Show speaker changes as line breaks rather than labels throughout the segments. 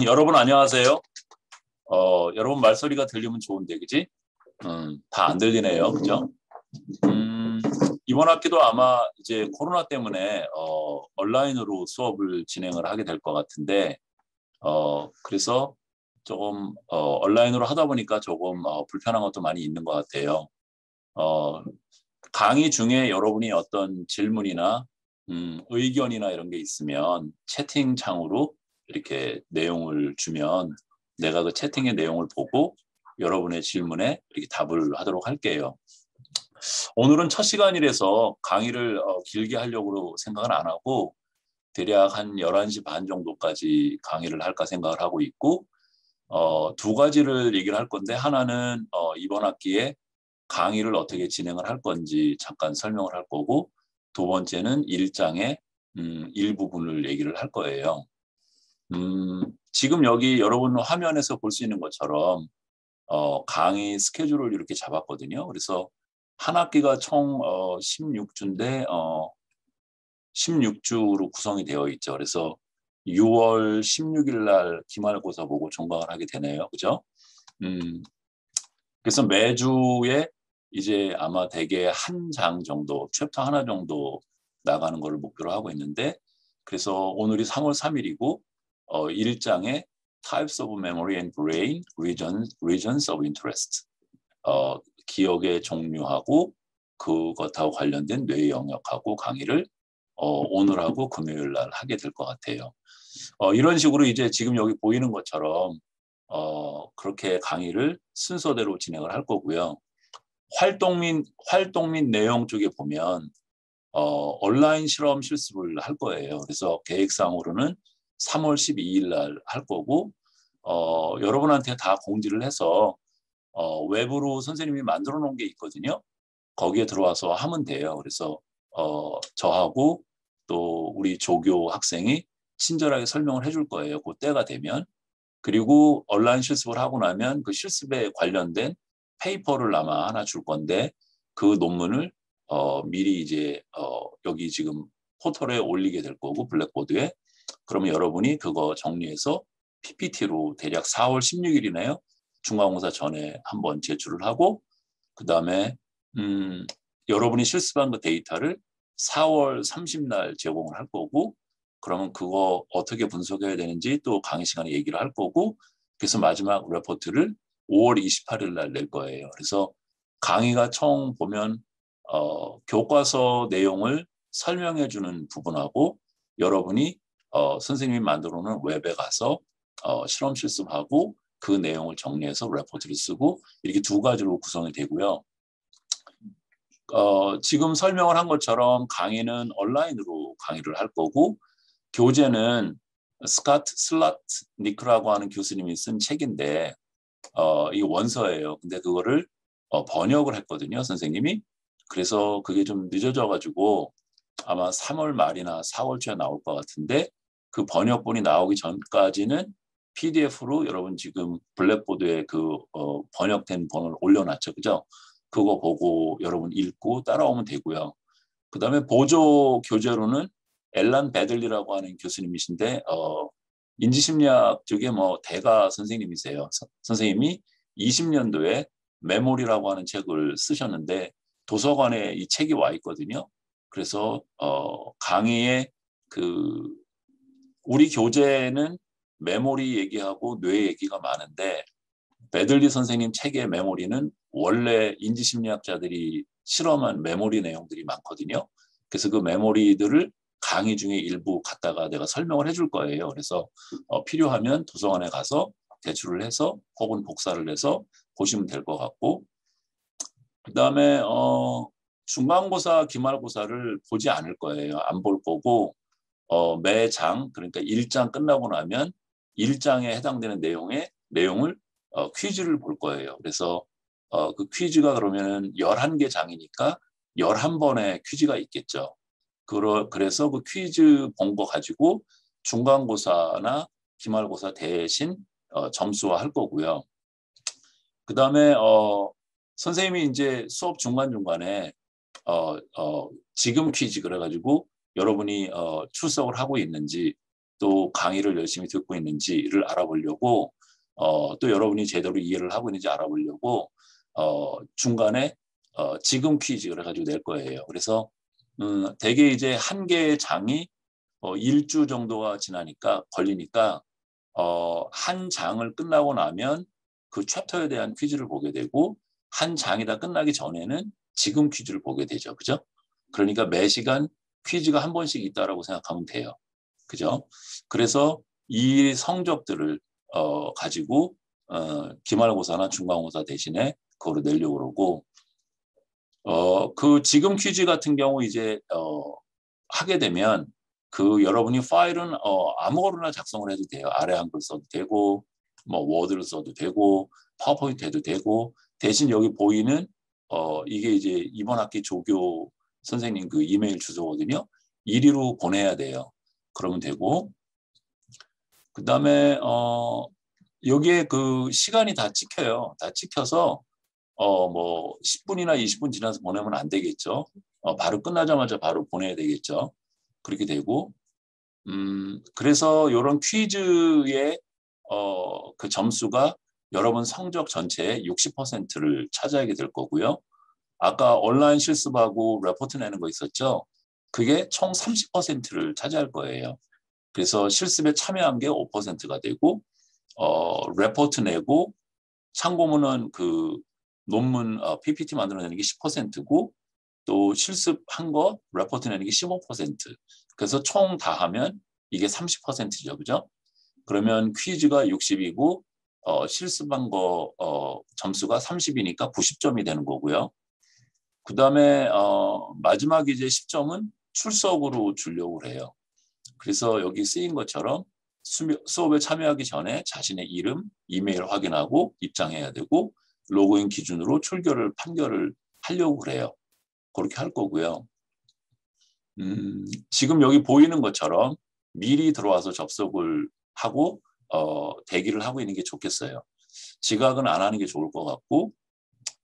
여러분 안녕하세요. 여러분 말소리가 들리면 좋은데, 그지? 다 안 들리네요, 그죠? 이번 학기도 아마 이제 코로나 때문에 온라인으로 수업을 진행을 하게 될 것 같은데, 그래서 조금 온라인으로 하다 보니까 조금 불편한 것도 많이 있는 것 같아요. 강의 중에 여러분이 어떤 질문이나 의견이나 이런 게 있으면 채팅창으로 이렇게 내용을 주면 내가 그 채팅의 내용을 보고 여러분의 질문에 이렇게 답을 하도록 할게요. 오늘은 첫 시간이라서 강의를 길게 하려고 생각은 안 하고 대략 한 11시 반 정도까지 강의를 할까 생각을 하고 있고, 두 가지를 얘기를 할 건데, 하나는 이번 학기에 강의를 어떻게 진행을 할 건지 잠깐 설명을 할 거고, 두 번째는 일장의 일부분을 얘기를 할 거예요. 지금 여기 여러분 화면에서 볼 수 있는 것처럼 강의 스케줄을 이렇게 잡았거든요. 그래서 한 학기가 총 16주인데 16주로 구성이 되어 있죠. 그래서 6월 16일 날 기말고사 보고 종강을 하게 되네요. 그죠? 그래서 매주에 이제 아마 대개 한 장 정도, 챕터 하나 정도 나가는 걸 목표로 하고 있는데, 그래서 오늘이 3월 3일이고 1장에 Types of Memory and Brain, Regions of Interest, 기억의 종류하고 그것하고 관련된 뇌 영역하고 강의를 오늘하고 금요일 날 하게 될 것 같아요. 이런 식으로 이제 지금 여기 보이는 것처럼 그렇게 강의를 순서대로 진행을 할 거고요. 활동 및 내용 쪽에 보면 온라인 실험 실습을 할 거예요. 그래서 계획상으로는 3월 12일 날 할 거고, 여러분한테 다 공지를 해서 웹으로 선생님이 만들어 놓은 게 있거든요. 거기에 들어와서 하면 돼요. 그래서 저하고 또 우리 조교 학생이 친절하게 설명을 해줄 거예요. 그 때가 되면. 그리고 온라인 실습을 하고 나면 그 실습에 관련된 페이퍼를 아마 하나 줄 건데, 그 논문을 미리 이제 여기 지금 포털에 올리게 될 거고, 블랙보드에. 그러면 여러분이 그거 정리해서 PPT로 대략 4월 16일이네요. 중간고사 전에 한번 제출을 하고, 그 다음에 여러분이 실습한 그 데이터를 4월 30날 제공을 할 거고, 그러면 그거 어떻게 분석해야 되는지 또 강의 시간에 얘기를 할 거고, 그래서 마지막 레포트를 5월 28일 날 낼 거예요. 그래서 강의가 총 보면 교과서 내용을 설명해 주는 부분하고, 여러분이 선생님이 만들어 놓은 웹에 가서 실험 실습하고 그 내용을 정리해서 레포트를 쓰고, 이렇게 두 가지로 구성이 되고요. 지금 설명을 한 것처럼 강의는 온라인으로 강의를 할 거고, 교재는 스카트 슬라트니크라고 하는 교수님이 쓴 책인데 이 원서예요. 근데 그거를 번역을 했거든요, 선생님이. 그래서 그게 좀 늦어져가지고 아마 3월 말이나 4월 초에 나올 것 같은데, 그 번역본이 나오기 전까지는 PDF로 여러분 지금 블랙보드에 그 번역된 본을 올려놨죠, 그죠? 그거 보고 여러분 읽고 따라오면 되고요. 그 다음에 보조 교재로는 앨런 배들리라고 하는 교수님이신데 인지심리학 쪽에 뭐 대가 선생님이세요. 선생님이 20년도에 메모리라고 하는 책을 쓰셨는데 도서관에 이 책이 와 있거든요. 그래서 강의에 우리 교재는 메모리 얘기하고 뇌 얘기가 많은데, 배들리 선생님 책의 메모리는 원래 인지심리학자들이 실험한 메모리 내용들이 많거든요. 그래서 그 메모리들을 강의 중에 일부 갖다가 내가 설명을 해줄 거예요. 그래서 필요하면 도서관에 가서 제출을 해서 혹은 복사를 해서 보시면 될 것 같고, 그 다음에 중간고사, 기말고사를 보지 않을 거예요. 안 볼 거고, 매장, 그러니까 1장 끝나고 나면 1장에 해당되는 내용을 퀴즈를 볼 거예요. 그래서 그 퀴즈가 그러면은 11개 장이니까 11번의 퀴즈가 있겠죠. 그래서 그 퀴즈 본 거 가지고 중간고사나 기말고사 대신 점수화할 거고요. 그 다음에 선생님이 이제 수업 중간중간에 지금 퀴즈 그래가지고 여러분이 출석을 하고 있는지, 또 강의를 열심히 듣고 있는지를 알아보려고 또 여러분이 제대로 이해를 하고 있는지 알아보려고 중간에 지금 퀴즈를 가지고 낼 거예요. 그래서 대개 이제 한 개의 장이 1주 정도가 지나니까 걸리니까 한 장을 끝나고 나면 그 챕터에 대한 퀴즈를 보게 되고 한 장이 다 끝나기 전에는 지금 퀴즈를 보게 되죠. 그죠? 그러니까 매 시간 퀴즈가 한 번씩 있다라고 생각하면 돼요. 그죠? 그래서 이 성적들을 가지고 기말고사나 중간고사 대신에 그거를 내려고 그러고 그 지금 퀴즈 같은 경우 이제 하게 되면 그 여러분이 파일은 아무거나 작성을 해도 돼요. 아래 한글 써도 되고 뭐 워드를 써도 되고 파워포인트 해도 되고 대신 여기 보이는 이게 이제 이번 학기 조교 선생님 그 이메일 주소거든요. 이리로 보내야 돼요. 그러면 되고 그다음에 여기에 그 시간이 다 찍혀요. 다 찍혀서 뭐 10분이나 20분 지나서 보내면 안 되겠죠. 바로 끝나자마자 바로 보내야 되겠죠. 그렇게 되고 그래서 이런 퀴즈의 그 점수가 여러분 성적 전체의 60%를 차지하게 될 거고요. 아까 온라인 실습하고 레포트 내는 거 있었죠. 그게 총 30%를 차지할 거예요. 그래서 실습에 참여한 게 5%가 되고 레포트 내고 참고문은 그 논문 PPT 만들어내는 게 10%고 또 실습한 거 레포트 내는 게 15%. 그래서 총 다 하면 이게 30%죠. 그죠? 그러면 퀴즈가 60이고 실습한 거 점수가 30이니까 90점이 되는 거고요. 그 다음에 마지막 이제 10점은 출석으로 주려고 해요. 그래서 여기 쓰인 것처럼 수업에 참여하기 전에 자신의 이름, 이메일 확인하고 입장해야 되고 로그인 기준으로 출결을 판결을 하려고 그래요. 그렇게 할 거고요. 지금 여기 보이는 것처럼 미리 들어와서 접속을 하고 대기를 하고 있는 게 좋겠어요. 지각은 안 하는 게 좋을 것 같고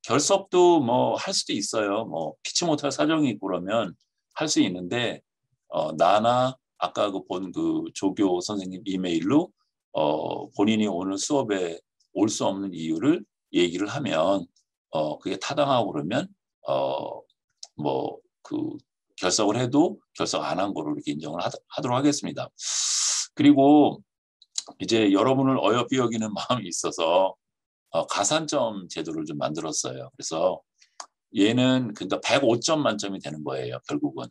결석도 뭐 할 수도 있어요. 뭐 피치 못할 사정이 있고 그러면 할 수 있는데 나나 아까 그 본 그 조교 선생님 이메일로 본인이 오늘 수업에 올 수 없는 이유를 얘기를 하면 그게 타당하고 그러면 뭐 그 결석을 해도 결석 안 한 거로 이렇게 인정을 하도록 하겠습니다. 그리고 이제 여러분을 어여삐 여기는 마음이 있어서 가산점 제도를 좀 만들었어요. 그래서 얘는 그러니까 105점 만점이 되는 거예요. 결국은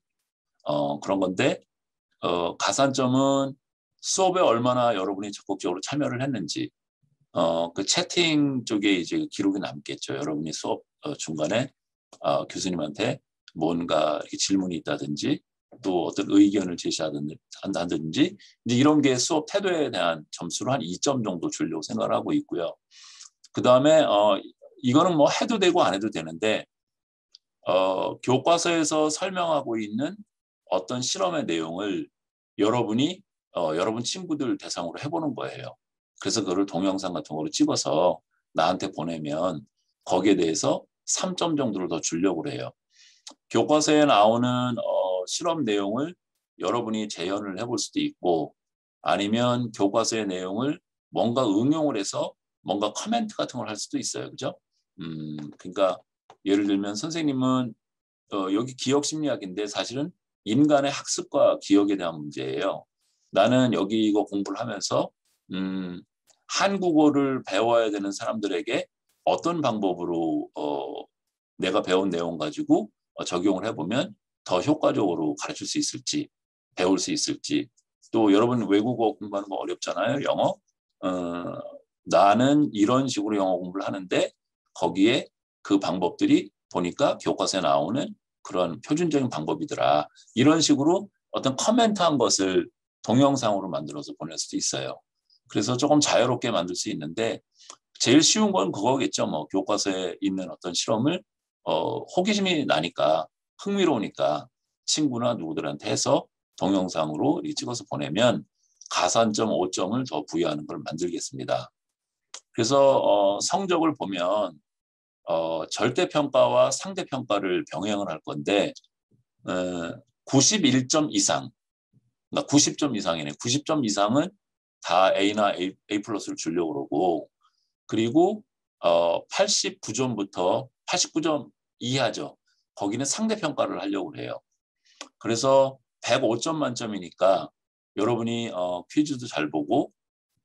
그런 건데 가산점은 수업에 얼마나 여러분이 적극적으로 참여를 했는지 그 채팅 쪽에 이제 기록이 남겠죠. 여러분이 수업 중간에 교수님한테 뭔가 질문이 있다든지 또 어떤 의견을 제시한다든지 이제 이런 게 수업 태도에 대한 점수로 한 2점 정도 주려고 생각을 하고 있고요. 그 다음에 이거는 뭐 해도 되고 안 해도 되는데 교과서에서 설명하고 있는 어떤 실험의 내용을 여러분이 여러분 친구들 대상으로 해보는 거예요. 그래서 그거를 동영상 같은 거로 찍어서 나한테 보내면 거기에 대해서 3점 정도를 더 주려고 해요. 교과서에 나오는 실험 내용을 여러분이 재현을 해볼 수도 있고 아니면 교과서의 내용을 뭔가 응용을 해서 뭔가 커멘트 같은 걸 할 수도 있어요. 그죠? 그러니까 예를 들면 선생님은 여기 기억심리학인데 사실은 인간의 학습과 기억에 대한 문제예요. 나는 여기 이거 공부를 하면서 한국어를 배워야 되는 사람들에게 어떤 방법으로 내가 배운 내용 가지고 적용을 해보면 더 효과적으로 가르칠 수 있을지 배울 수 있을지 또 여러분 외국어 공부하는 거 어렵잖아요. 영어. 나는 이런 식으로 영어 공부를 하는데 거기에 그 방법들이 보니까 교과서에 나오는 그런 표준적인 방법이더라. 이런 식으로 어떤 커멘트한 것을 동영상으로 만들어서 보낼 수도 있어요. 그래서 조금 자유롭게 만들 수 있는데 제일 쉬운 건 그거겠죠. 뭐 교과서에 있는 어떤 실험을 호기심이 나니까 흥미로우니까 친구나 누구들한테 해서 동영상으로 찍어서 보내면 가산점 5점을 더 부여하는 걸 만들겠습니다. 그래서 성적을 보면 절대평가와 상대평가를 병행을 할 건데 91점 이상 나 90점 이상이네. 90점 이상은 다 A나 A 플러스를 주려고 그러고, 그리고 89점부터 89점 이하죠. 거기는 상대평가를 하려고 해요. 그래서 105점 만점이니까 여러분이 퀴즈도 잘 보고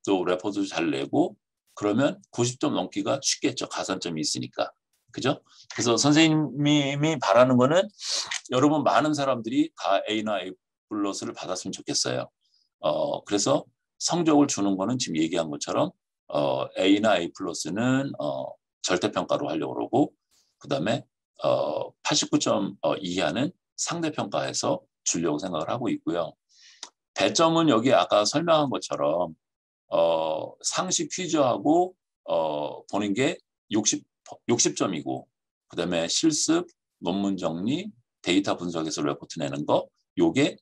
또 레포도 잘 내고 그러면 90점 넘기가 쉽겠죠. 가산점이 있으니까. 그죠? 그래서 선생님이 바라는 거는 여러분 많은 사람들이 다 A나 A 플러스를 받았으면 좋겠어요. 그래서 성적을 주는 거는 지금 얘기한 것처럼 A나 A 플러스는 절대평가로 하려고 그러고 그다음에 89점 이하는 상대평가해서 주려고 생각을 하고 있고요. 배점은 여기 아까 설명한 것처럼 상식 퀴즈하고 보는 게 60점이고 그다음에 실습, 논문 정리, 데이터 분석에서 레포트 내는 거 요게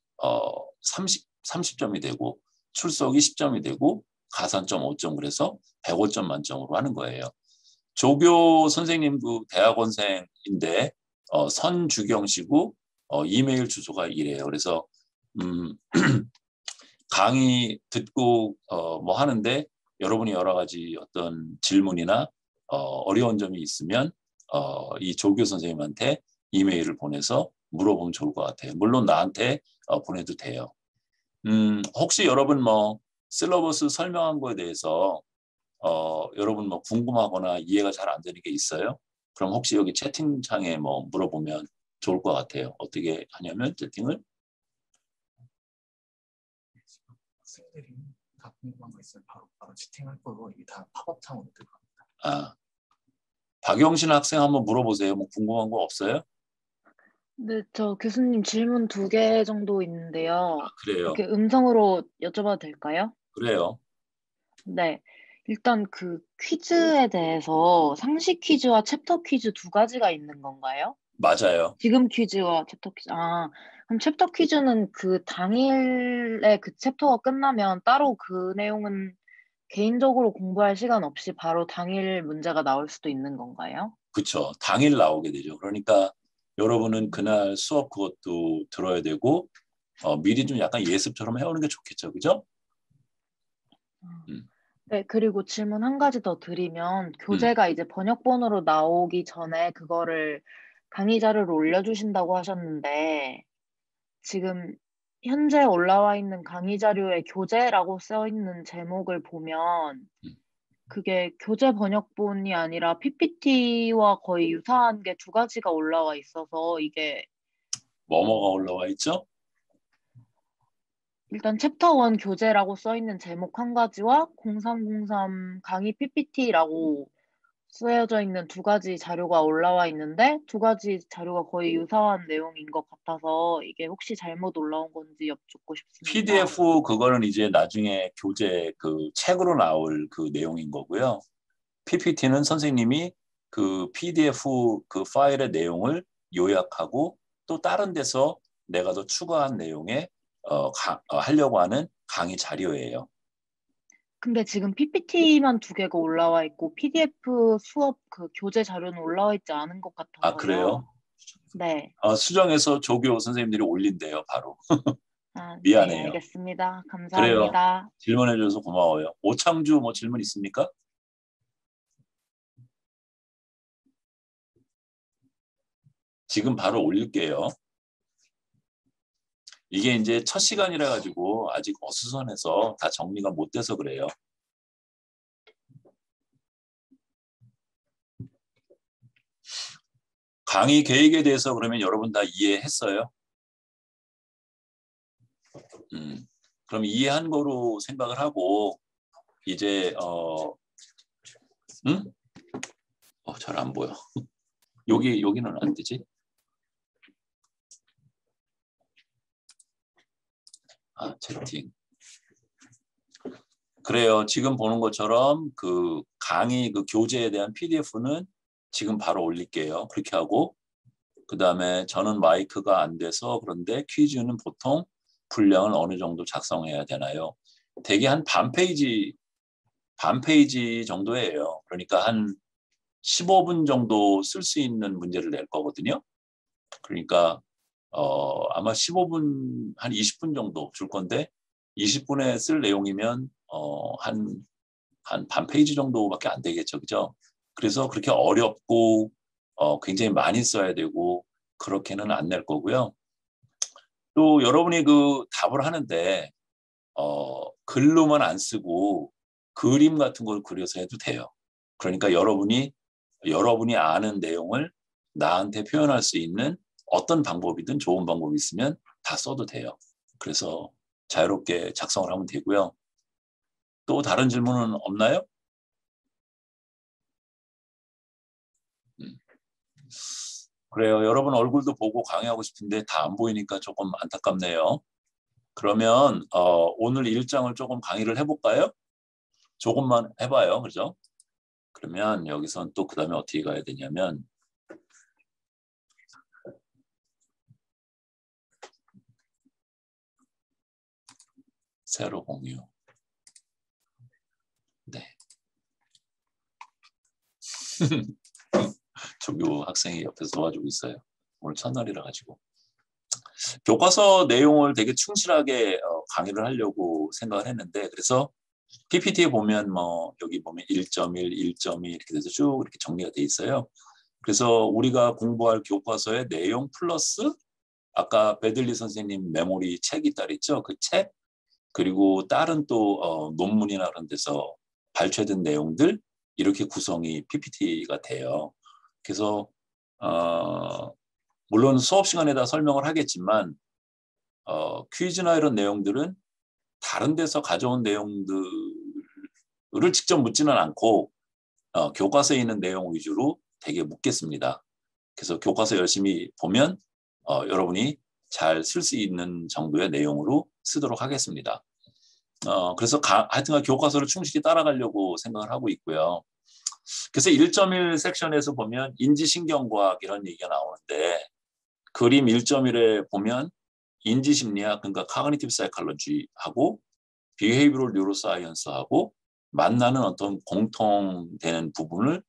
30점이 되고 출석이 10점이 되고 가산점 5점 그래서 105점 만점으로 하는 거예요. 조교 선생님도 대학원생인데 선주경 씨고 이메일 주소가 이래요. 그래서 강의 듣고 뭐 하는데 여러분이 여러 가지 어떤 질문이나 어려운 점이 있으면 이 조교 선생님한테 이메일을 보내서 물어보면 좋을 것 같아요. 물론 나한테 보내도 돼요. 혹시 여러분 뭐 실러버스 설명한 거에 대해서 여러분 뭐 궁금하거나 이해가 잘 안 되는 게 있어요? 그럼 혹시 여기 채팅창에 뭐 물어보면 좋을 것 같아요. 어떻게 하냐면 채팅을
학생들이 다 궁금한 거 있으면 바로 채팅할 거고 이게 다 팝업창으로 들어갑니다.
아, 박영신 학생 한번 물어보세요. 뭐 궁금한 거 없어요?
네, 저 교수님 질문 2개 정도 있는데요.
그래요.
이렇게 음성으로 여쭤봐도 될까요?
그래요.
네. 일단 그 퀴즈에 대해서 상식 퀴즈와 챕터 퀴즈 두 가지가 있는 건가요?
맞아요.
지금 퀴즈와 챕터 퀴즈. 그럼 챕터 퀴즈는 그 당일에 그 챕터가 끝나면 따로 그 내용은 개인적으로 공부할 시간 없이 바로 당일 문제가 나올 수도 있는 건가요?
그렇죠. 당일 나오게 되죠. 그러니까 여러분은 그날 수업 그것도 들어야 되고 미리 좀 약간 예습처럼 해오는 게 좋겠죠. 그죠?
네, 그리고 질문 한 가지 더 드리면, 교재가 이제 번역본으로 나오기 전에 그거를 강의 자료로 올려주신다고 하셨는데, 지금 현재 올라와 있는 강의 자료에 교재라고 써 있는 제목을 보면, 그게 교재 번역본이 아니라 PPT와 거의 유사한 게 두 가지가 올라와 있어서, 이게
뭐뭐가 올라와 있죠?
일단 챕터 1 교재라고 써 있는 제목 한 가지와 0303 강의 PPT라고 쓰여져 있는 두 가지 자료가 올라와 있는데 두 가지 자료가 거의 유사한 내용인 것 같아서 이게 혹시 잘못 올라온 건지 여쭙고 싶습니다.
PDF 그거는 이제 나중에 교재 그 책으로 나올 그 내용인 거고요. PPT는 선생님이 그 PDF 그 파일의 내용을 요약하고 또 다른 데서 내가 더 추가한 내용에 하려고 하는 강의 자료예요.
근데 지금 PPT만 두 개가 올라와 있고 PDF 수업 그 교재 자료는 올라와 있지 않은 것 같아서요.
아, 그래요?
네.
수정해서 조교 선생님들이 올린대요, 바로.
네,
미안해요.
알겠습니다.
그래요.
감사합니다.
질문해 주셔서 고마워요. 오창주 뭐 질문 있습니까? 지금 바로 올릴게요. 이게 이제 첫 시간이라 가지고 아직 어수선해서 다 정리가 못 돼서 그래요. 강의 계획에 대해서 그러면 여러분 다 이해했어요? 그럼 이해한 거로 생각을 하고 이제 잘 안 보여. 여기는 안 되지? 채팅. 그래요. 지금 보는 것처럼 그 강의 그 교재에 대한 PDF는 지금 바로 올릴게요. 그렇게 하고 그다음에 저는 마이크가 안 돼서 그런데 퀴즈는 보통 분량을 어느 정도 작성해야 되나요? 대개 한 반 페이지 정도예요. 그러니까 한 15분 정도 쓸 수 있는 문제를 낼 거거든요. 그러니까 아마 15분, 한 20분 정도 줄 건데 20분에 쓸 내용이면 한 반 페이지 정도밖에 안 되겠죠. 그죠? 그래서 그렇게 어렵고 굉장히 많이 써야 되고 그렇게는 안 낼 거고요. 또 여러분이 그 답을 하는데 글로만 안 쓰고 그림 같은 걸 그려서 해도 돼요. 그러니까 여러분이 아는 내용을 나한테 표현할 수 있는 어떤 방법이든 좋은 방법이 있으면 다 써도 돼요. 그래서 자유롭게 작성을 하면 되고요. 또 다른 질문은 없나요? 그래요. 여러분 얼굴도 보고 강의하고 싶은데 다 안 보이니까 조금 안타깝네요. 그러면 오늘 일정을 조금 강의를 해볼까요? 조금만 해봐요. 그죠? 그러면 여기선 또 그 다음에 어떻게 가야 되냐면 새로 공유. 네. 조교 학생이 옆에서 도와주고 있어요. 오늘 첫날이라 가지고. 교과서 내용을 되게 충실하게 강의를 하려고 생각을 했는데 그래서 PPT에 보면 뭐 여기 보면 1.1, 1.2 이렇게 돼서 쭉 이렇게 정리가 돼 있어요. 그래서 우리가 공부할 교과서의 내용 플러스 아까 베들리 선생님 메모리 책이 있다 그랬죠. 그 책 그리고 다른 또 논문이나 그런 데서 발췌된 내용들 이렇게 구성이 PPT가 돼요. 그래서 물론 수업 시간에다 설명을 하겠지만 퀴즈나 이런 내용들은 다른 데서 가져온 내용들을 직접 묻지는 않고 교과서에 있는 내용 위주로 되게 묻겠습니다. 그래서 교과서 열심히 보면 여러분이 잘 쓸 수 있는 정도의 내용으로 쓰도록 하겠습니다. 그래서 하여튼 교과서를 충실히 따라가려고 생각을 하고 있고요. 그래서 1.1 섹션에서 보면 인지신경과학 이런 얘기가 나오는데 그림 1.1에 보면 인지심리학 그러니까 Cognitive Psychology하고 Behavioral Neuroscience하고 만나는 어떤 공통되는 부분을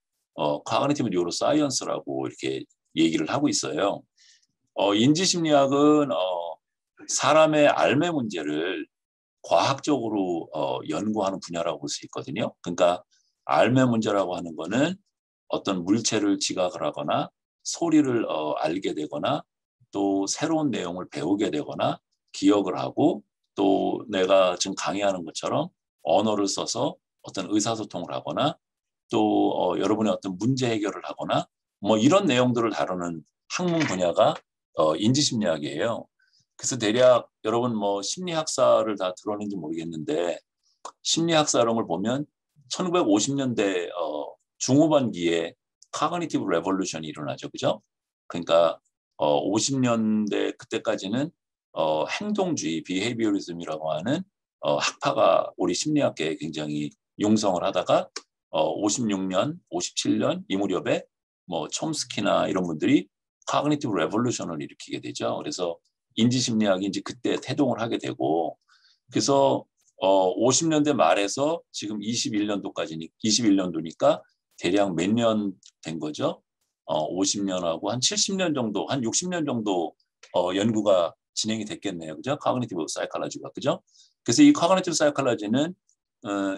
Cognitive Neuroscience라고 이렇게 얘기를 하고 있어요. 인지심리학은 사람의 알매 문제를 과학적으로 연구하는 분야라고 볼 수 있거든요. 그러니까 알매 문제라고 하는 거는 어떤 물체를 지각을 하거나 소리를 알게 되거나 또 새로운 내용을 배우게 되거나 기억을 하고 또 내가 지금 강의하는 것처럼 언어를 써서 어떤 의사소통을 하거나 또 여러분의 어떤 문제 해결을 하거나 뭐 이런 내용들을 다루는 학문 분야가 인지심리학이에요. 그래서 대략 여러분 뭐 심리학사를 다 들었는지 모르겠는데 심리학사론을 보면 1950년대 중후반기에 Cognitive Revolution이 일어나죠. 그죠? 그러니까 50년대 그때까지는 행동주의, 비헤이비어리즘이라고 하는 학파가 우리 심리학계에 굉장히 융성을 하다가 56년, 57년 이 무렵에 뭐 촘스키나 이런 분들이 Cognitive Revolution을 일으키게 되죠. 그래서 인지심리학이 이제 그때 태동을 하게 되고 그래서 50년대 말에서 지금 21년도니까 대략 몇 년 된 거죠? 50년하고 한 70년 정도, 한 60년 정도 연구가 진행이 됐겠네요. 그죠? Cognitive Psychology가. 그죠? 그래서 이 Cognitive Psychology는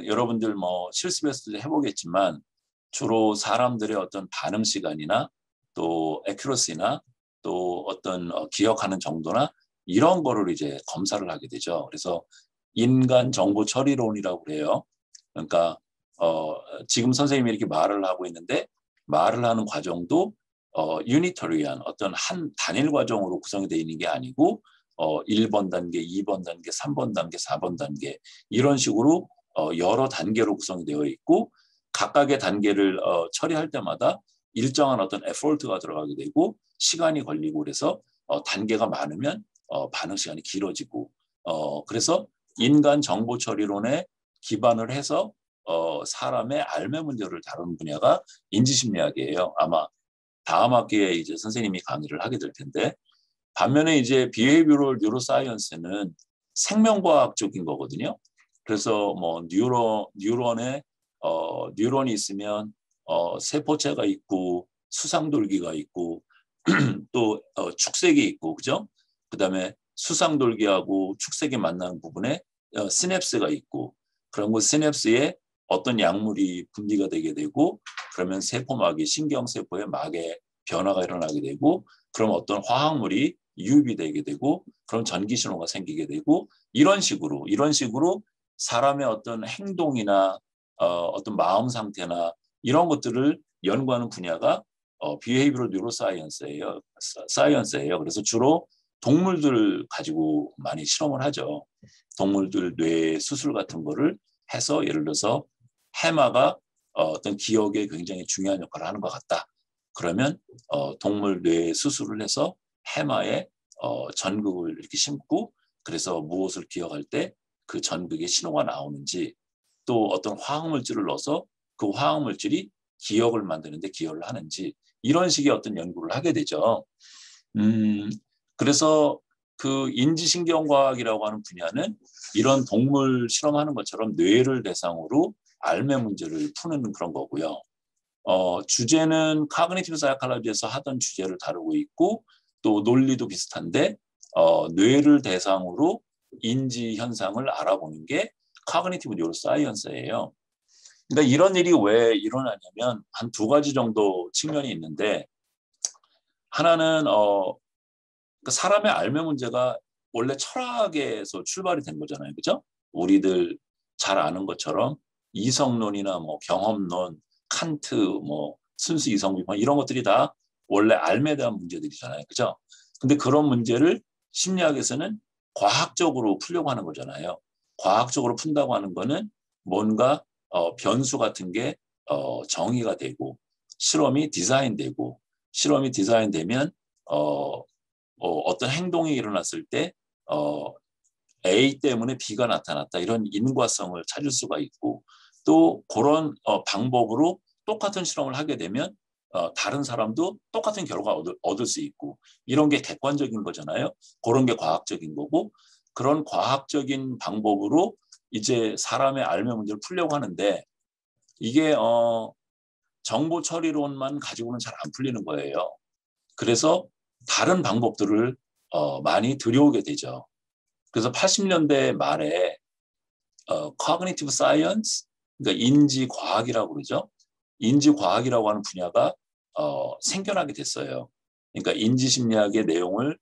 여러분들 뭐 실습에서도 해보겠지만 주로 사람들의 어떤 반응 시간이나 또 accuracy나 또 어떤 기억하는 정도나 이런 거를 이제 검사를 하게 되죠. 그래서 인간 정보 처리론이라고 그래요. 그러니까 지금 선생님이 이렇게 말을 하고 있는데 말을 하는 과정도 유니터리한 어떤 한 단일 과정으로 구성이 되어 있는 게 아니고 1번 단계, 2번 단계, 3번 단계, 4번 단계 이런 식으로 여러 단계로 구성이 되어 있고 각각의 단계를 처리할 때마다 일정한 어떤 에포트가 들어가게 되고 시간이 걸리고 그래서 단계가 많으면 반응 시간이 길어지고 그래서 인간 정보 처리론에 기반을 해서 사람의 알매 문제를 다루는 분야가 인지심리학이에요. 아마 다음 학기에 이제 선생님이 강의를 하게 될 텐데 반면에 이제 비헤이비어럴 뉴로사이언스는 생명과학적인 거거든요. 그래서 뭐 뉴런이 있으면 세포체가 있고 수상돌기가 있고 또 축색이 있고 그죠? 그다음에 수상돌기하고 축색이 만나는 부분에 시냅스가 있고 그런 그 시냅스에 어떤 약물이 분비가 되게 되고 그러면 세포막이 신경세포의 막에 변화가 일어나게 되고 그럼 어떤 화학물이 유입되게 되고 그럼 전기신호가 생기게 되고 이런 식으로 사람의 어떤 행동이나 어떤 마음 상태나 이런 것들을 연구하는 분야가 비헤이비럴 뉴로사이언스예요. 그래서 주로 동물들 가지고 많이 실험을 하죠. 동물들 뇌 수술 같은 거를 해서 예를 들어서 해마가 어떤 기억에 굉장히 중요한 역할을 하는 것 같다. 그러면 동물 뇌 수술을 해서 해마에 전극을 이렇게 심고 그래서 무엇을 기억할 때 그 전극의 신호가 나오는지 또 어떤 화학물질을 넣어서 그 화학물질이 기억을 만드는데 기여를 하는지 이런 식의 어떤 연구를 하게 되죠. 그래서 그 인지신경과학이라고 하는 분야는 이런 동물 실험하는 것처럼 뇌를 대상으로 알매 문제를 푸는 그런 거고요. 주제는 카그니티브 사이콜로지에서 하던 주제를 다루고 있고 또 논리도 비슷한데 뇌를 대상으로 인지 현상을 알아보는 게 카그니티브 뉴로사이언스예요. 그러니까 이런 일이 왜 일어나냐면 한 두 가지 정도 측면이 있는데 하나는 그러니까 사람의 알매 문제가 원래 철학에서 출발이 된 거잖아요. 그죠? 우리들 잘 아는 것처럼 이성론이나 뭐 경험론, 칸트, 뭐 순수 이성비판 이런 것들이 다 원래 알매에 대한 문제들이잖아요. 그죠? 근데 그런 문제를 심리학에서는 과학적으로 풀려고 하는 거잖아요. 과학적으로 푼다고 하는 거는 뭔가 변수 같은 게 정의가 되고 실험이 디자인되면 어떤 행동이 일어났을 때 A 때문에 B가 나타났다 이런 인과성을 찾을 수가 있고 또 그런 방법으로 똑같은 실험을 하게 되면 다른 사람도 똑같은 결과가 얻을 수 있고 이런 게 객관적인 거잖아요. 그런 게 과학적인 거고 그런 과학적인 방법으로 이제 사람의 알매 문제를 풀려고 하는데 이게 정보 처리론만 가지고는 잘 안 풀리는 거예요. 그래서 다른 방법들을 많이 들여오게 되죠. 그래서 80년대 말에 cognitive science, 그러니까 인지과학이라고 그러죠. 인지과학이라고 하는 분야가 생겨나게 됐어요. 그러니까 인지심리학의 내용을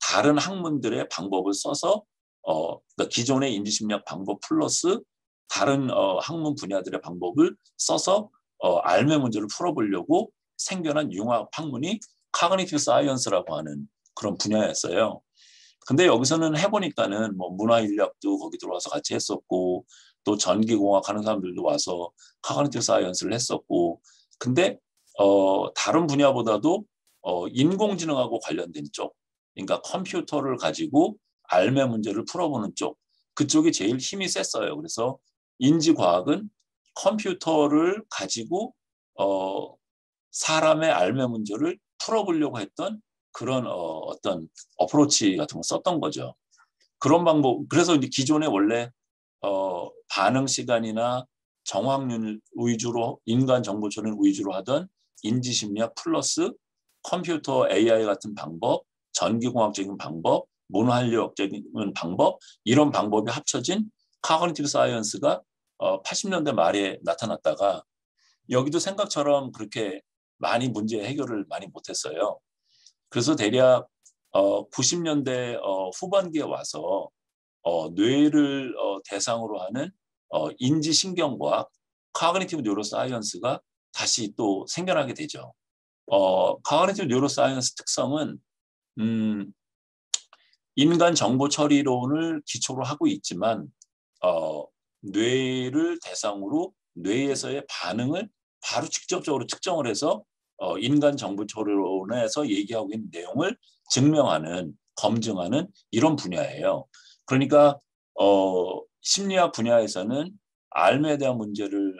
다른 학문들의 방법을 써서 그러니까 기존의 인지심리학 방법 플러스 다른 학문 분야들의 방법을 써서 알매 문제를 풀어보려고 생겨난 융합 학문이 cognitive science라고 하는 그런 분야였어요. 근데 여기서는 해보니까는 뭐 문화인력도 거기 들어와서 같이 했었고 또 전기공학 하는 사람들도 와서 cognitive science를 했었고 근데 다른 분야보다도 인공지능하고 관련된 쪽 그러니까 컴퓨터를 가지고 알매 문제를 풀어보는 쪽 그쪽이 제일 힘이 셌어요. 그래서 인지과학은 컴퓨터를 가지고 사람의 알매 문제를 풀어보려고 했던 그런 어떤 어프로치 같은 걸 썼던 거죠. 그런 방법, 그래서 이제 기존에 원래 반응 시간이나 정확률 위주로 인간 정보 처리 위주로 하던 인지심리학 플러스 컴퓨터 AI 같은 방법, 전기공학적인 방법, 문화인력적인 방법 이런 방법이 합쳐진 카그니티브 사이언스가 80년대 말에 나타났다가 여기도 생각처럼 그렇게 많이 문제 해결을 많이 못했어요. 그래서 대략 90년대 후반기에 와서 뇌를 대상으로 하는 인지신경과학, 카그니티브 뉴로사이언스가 다시 또 생겨나게 되죠. 카그니티브 뉴로사이언스 특성은 인간 정보 처리론을 기초로 하고 있지만 뇌를 대상으로 뇌에서의 반응을 바로 직접적으로 측정을 해서 인간 정보 처리론에서 얘기하고 있는 내용을 증명하는, 검증하는 이런 분야예요. 그러니까 심리학 분야에서는 알매에 대한 문제를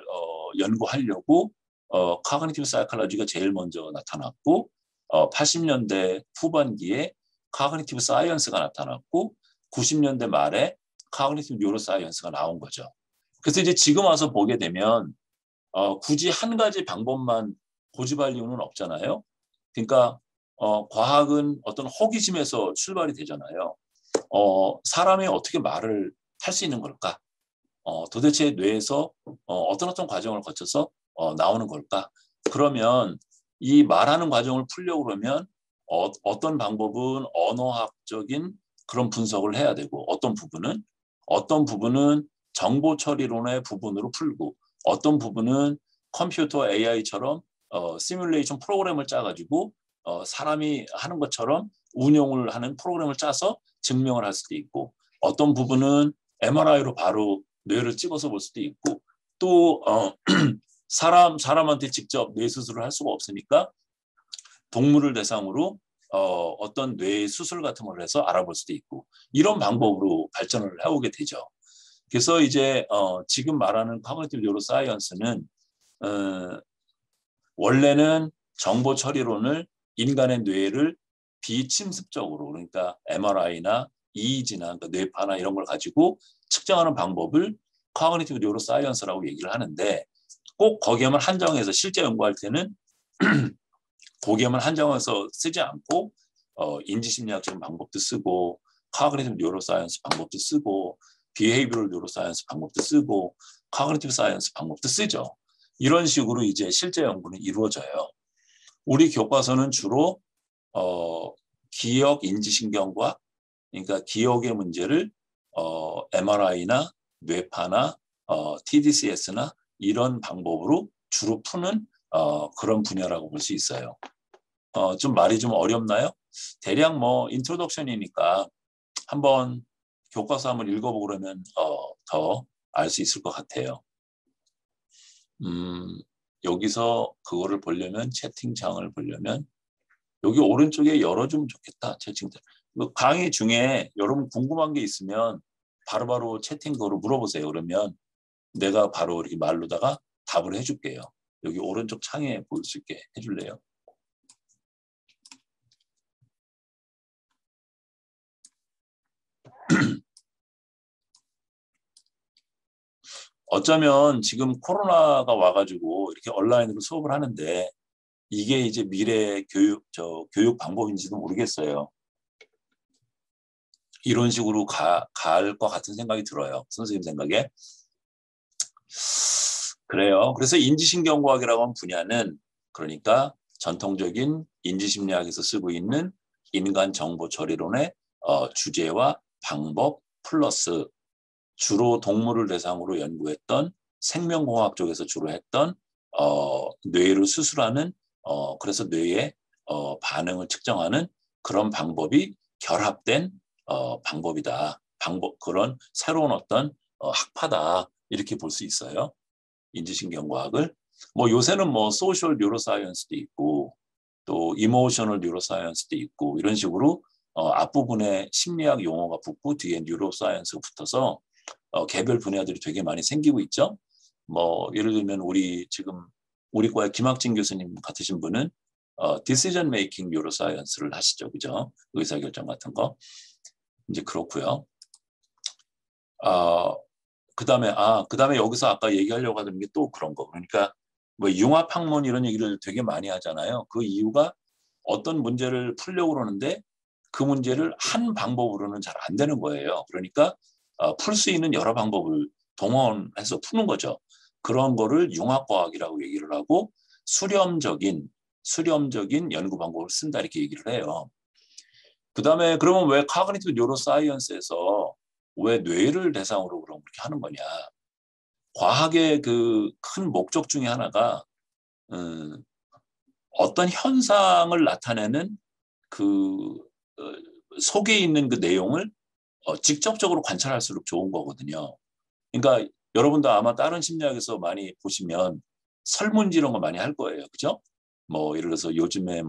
연구하려고 카그니티브 사이콜로지가 제일 먼저 나타났고 80년대 후반기에 카그니티브 사이언스가 나타났고 90년대 말에 카그니티브 뉴로사이언스가 나온 거죠. 그래서 이제 지금 와서 보게 되면 굳이 한 가지 방법만 고집할 이유는 없잖아요. 그러니까 과학은 어떤 호기심에서 출발이 되잖아요. 사람이 어떻게 말을 할 수 있는 걸까? 도대체 뇌에서 어떤 과정을 거쳐서 나오는 걸까? 그러면 이 말하는 과정을 풀려고 그러면 어떤 방법은 언어학적인 그런 분석을 해야 되고 어떤 부분은 정보 처리론의 부분으로 풀고 어떤 부분은 컴퓨터 AI처럼 시뮬레이션 프로그램을 짜가지고 사람이 하는 것처럼 운용을 하는 프로그램을 짜서 증명을 할 수도 있고 어떤 부분은 MRI로 바로 뇌를 찍어서 볼 수도 있고 또 사람한테 직접 뇌 수술을 할 수가 없으니까 동물을 대상으로 어떤 뇌 수술 같은 걸 해서 알아볼 수도 있고 이런 방법으로 발전을 해오게 되죠. 그래서 이제 지금 말하는 커그니티브 뉴로사이언스는 원래는 정보 처리론을 인간의 뇌를 비침습적으로 그러니까 MRI나 EEG나 그러니까 뇌파나 이런 걸 가지고 측정하는 방법을 커그니티브 뉴로사이언스라고 얘기를 하는데 꼭 거기에만 한정해서 실제 연구할 때는 거기에만 한정해서 쓰지 않고 인지심리학적인 방법도 쓰고 커그니티브 뉴로사이언스 방법도 쓰고 비헤이비럴 뉴로사이언스 방법도 쓰고 커그니티브 사이언스 방법도 쓰죠. 이런 식으로 이제 실제 연구는 이루어져요. 우리 교과서는 주로 기억 인지신경과학 그러니까 기억의 문제를 MRI나 뇌파나 TDCS나 이런 방법으로 주로 푸는 그런 분야라고 볼 수 있어요. 좀 말이 좀 어렵나요? 대략 뭐 인트로덕션이니까 한번 교과서 한번 읽어보고 그러면 더 알 수 있을 것 같아요. 여기서 그거를 보려면 채팅창을 보려면 여기 오른쪽에 열어주면 좋겠다. 채팅창. 강의 중에 여러분 궁금한 게 있으면 바로바로 채팅 그거로 물어보세요. 그러면 내가 바로 이렇게 말로다가 답을 해줄게요. 여기 오른쪽 창에 보일 수 있게 해줄래요? 어쩌면 지금 코로나가 와가지고 이렇게 온라인으로 수업을 하는데 이게 이제 미래 교육 방법인지도 모르겠어요. 이런 식으로 갈 것 같은 생각이 들어요. 선생님 생각에. 그래요. 그래서 인지신경과학이라고 하는 분야는 그러니까 전통적인 인지심리학에서 쓰고 있는 인간 정보 처리론의 주제와 방법 플러스 주로 동물을 대상으로 연구했던 생명공학 쪽에서 주로 했던 뇌를 수술하는 그래서 뇌의 반응을 측정하는 그런 방법이 결합된 방법이다. 그런 새로운 어떤 학파다. 이렇게 볼 수 있어요. 인지신경과학을. 뭐 요새는 뭐 소셜 뉴로사이언스도 있고 또 이모셔널 뉴로사이언스도 있고 이런 식으로 앞부분에 심리학 용어가 붙고 뒤에 뉴로사이언스가 붙어서 개별 분야들이 되게 많이 생기고 있죠. 뭐 예를 들면 지금 우리 과의 김학진 교수님 같으신 분은 decision making 뉴로사이언스를 하시죠. 그죠? 의사결정 같은 거. 이제 그렇고요. 그다음에 여기서 아까 얘기하려고 하던 게 또 그런 거. 그러니까 뭐 융합학문 이런 얘기를 되게 많이 하잖아요. 그 이유가 어떤 문제를 풀려고 그러는데 그 문제를 한 방법으로는 잘 안 되는 거예요. 그러니까 풀 수 있는 여러 방법을 동원해서 푸는 거죠. 그런 거를 융합과학이라고 얘기를 하고 수렴적인 연구 방법을 쓴다 이렇게 얘기를 해요. 그다음에 그러면 왜 커그니티브 뉴로사이언스에서 왜 뇌를 대상으로 그럼 그렇게 하는 거냐? 과학의 그 큰 목적 중에 하나가 어떤 현상을 나타내는 그 속에 있는 그 내용을 직접적으로 관찰할수록 좋은 거거든요. 그러니까 여러분도 아마 다른 심리학에서 많이 보시면 설문지 이런 거 많이 할 거예요. 그죠? 뭐 예를 들어서 요즘에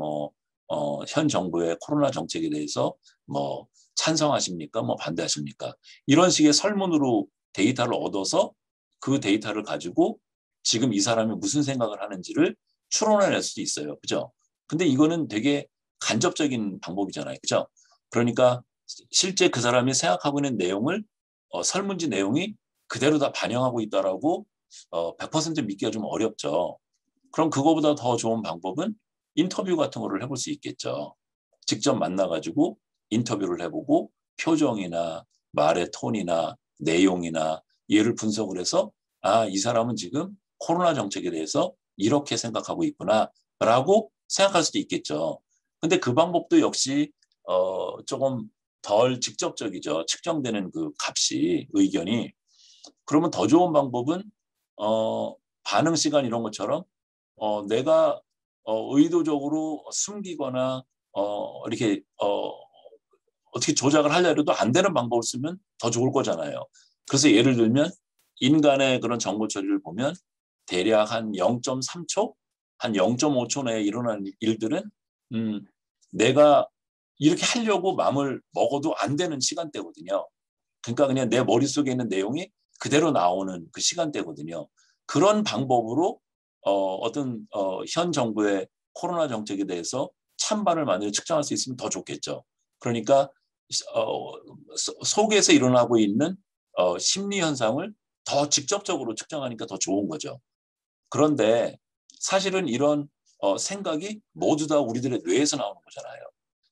현 정부의 코로나 정책에 대해서 뭐 찬성하십니까? 뭐 반대하십니까? 이런 식의 설문으로 데이터를 얻어서 그 데이터를 가지고 지금 이 사람이 무슨 생각을 하는지를 추론해낼 수도 있어요. 그죠? 근데 이거는 되게 간접적인 방법이잖아요. 그죠? 그러니까 실제 그 사람이 생각하고 있는 내용을 설문지 내용이 그대로 다 반영하고 있다라고 100% 믿기가 좀 어렵죠. 그럼 그거보다 더 좋은 방법은 인터뷰 같은 거를 해볼 수 있겠죠. 직접 만나가지고 인터뷰를 해보고 표정이나 말의 톤이나 내용이나 얘를 분석을 해서 아, 이 사람은 지금 코로나 정책에 대해서 이렇게 생각하고 있구나 라고 생각할 수도 있겠죠. 근데 그 방법도 역시 조금 덜 직접적이죠. 측정되는 그 값이, 의견이. 그러면 더 좋은 방법은 반응 시간 이런 것처럼 내가 의도적으로 숨기거나 이렇게 어떻게 조작을 하려 해도 안 되는 방법을 쓰면 더 좋을 거잖아요. 그래서 예를 들면 인간의 그런 정보 처리를 보면 대략 한 0.3초, 한 0.5초 내에 일어나는 일들은 내가 이렇게 하려고 마음을 먹어도 안 되는 시간대거든요. 그러니까 그냥 내 머릿속에 있는 내용이 그대로 나오는 그 시간대거든요. 그런 방법으로 현 정부의 코로나 정책에 대해서 찬반을 만들어 측정할 수 있으면 더 좋겠죠. 그러니까 속에서 일어나고 있는 심리 현상을 더 직접적으로 측정하니까 더 좋은 거죠. 그런데 사실은 이런 생각이 모두 다 우리들의 뇌에서 나오는 거잖아요.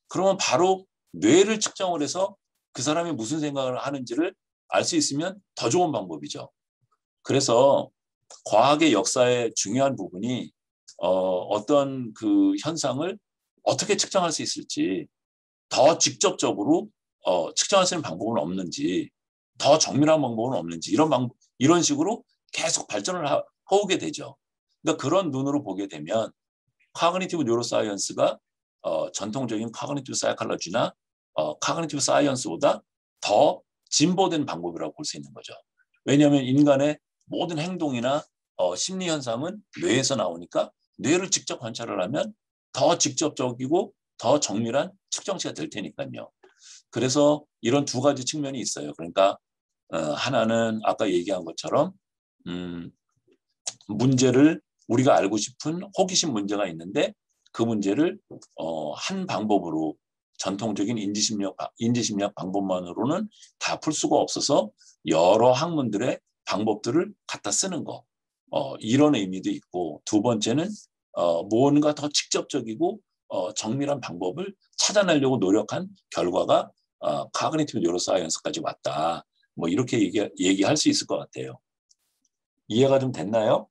그러면 바로 뇌를 측정을 해서 그 사람이 무슨 생각을 하는지를 알 수 있으면 더 좋은 방법이죠. 그래서 과학의 역사의 중요한 부분이 어떤 그 현상을 어떻게 측정할 수 있을지, 더 직접적으로 측정할 수 있는 방법은 없는지, 더 정밀한 방법은 없는지, 이런 식으로 계속 발전을 해오게 되죠. 그러니까 그런 눈으로 보게 되면 카그니티브 뉴로사이언스가 전통적인 카그니티브 사이콜로지나 카그니티브 사이언스보다 더 진보된 방법이라고 볼 수 있는 거죠. 왜냐하면 인간의 모든 행동이나 심리 현상은 뇌에서 나오니까 뇌를 직접 관찰을 하면 더 직접적이고 더 정밀한 측정치가 될 테니까요. 그래서 이런 두 가지 측면이 있어요. 그러니까 하나는 아까 얘기한 것처럼 문제를 우리가 알고 싶은 호기심 문제가 있는데 그 문제를 한 방법으로 전통적인 인지심리학 방법만으로는 다 풀 수가 없어서 여러 학문들의 방법들을 갖다 쓰는 거. 이런 의미도 있고, 두 번째는 무언가 더 직접적이고 정밀한 방법을 찾아내려고 노력한 결과가 카그니티브 뉴로사이언스까지 왔다. 뭐 이렇게 얘기할 수 있을 것 같아요. 이해가 좀 됐나요?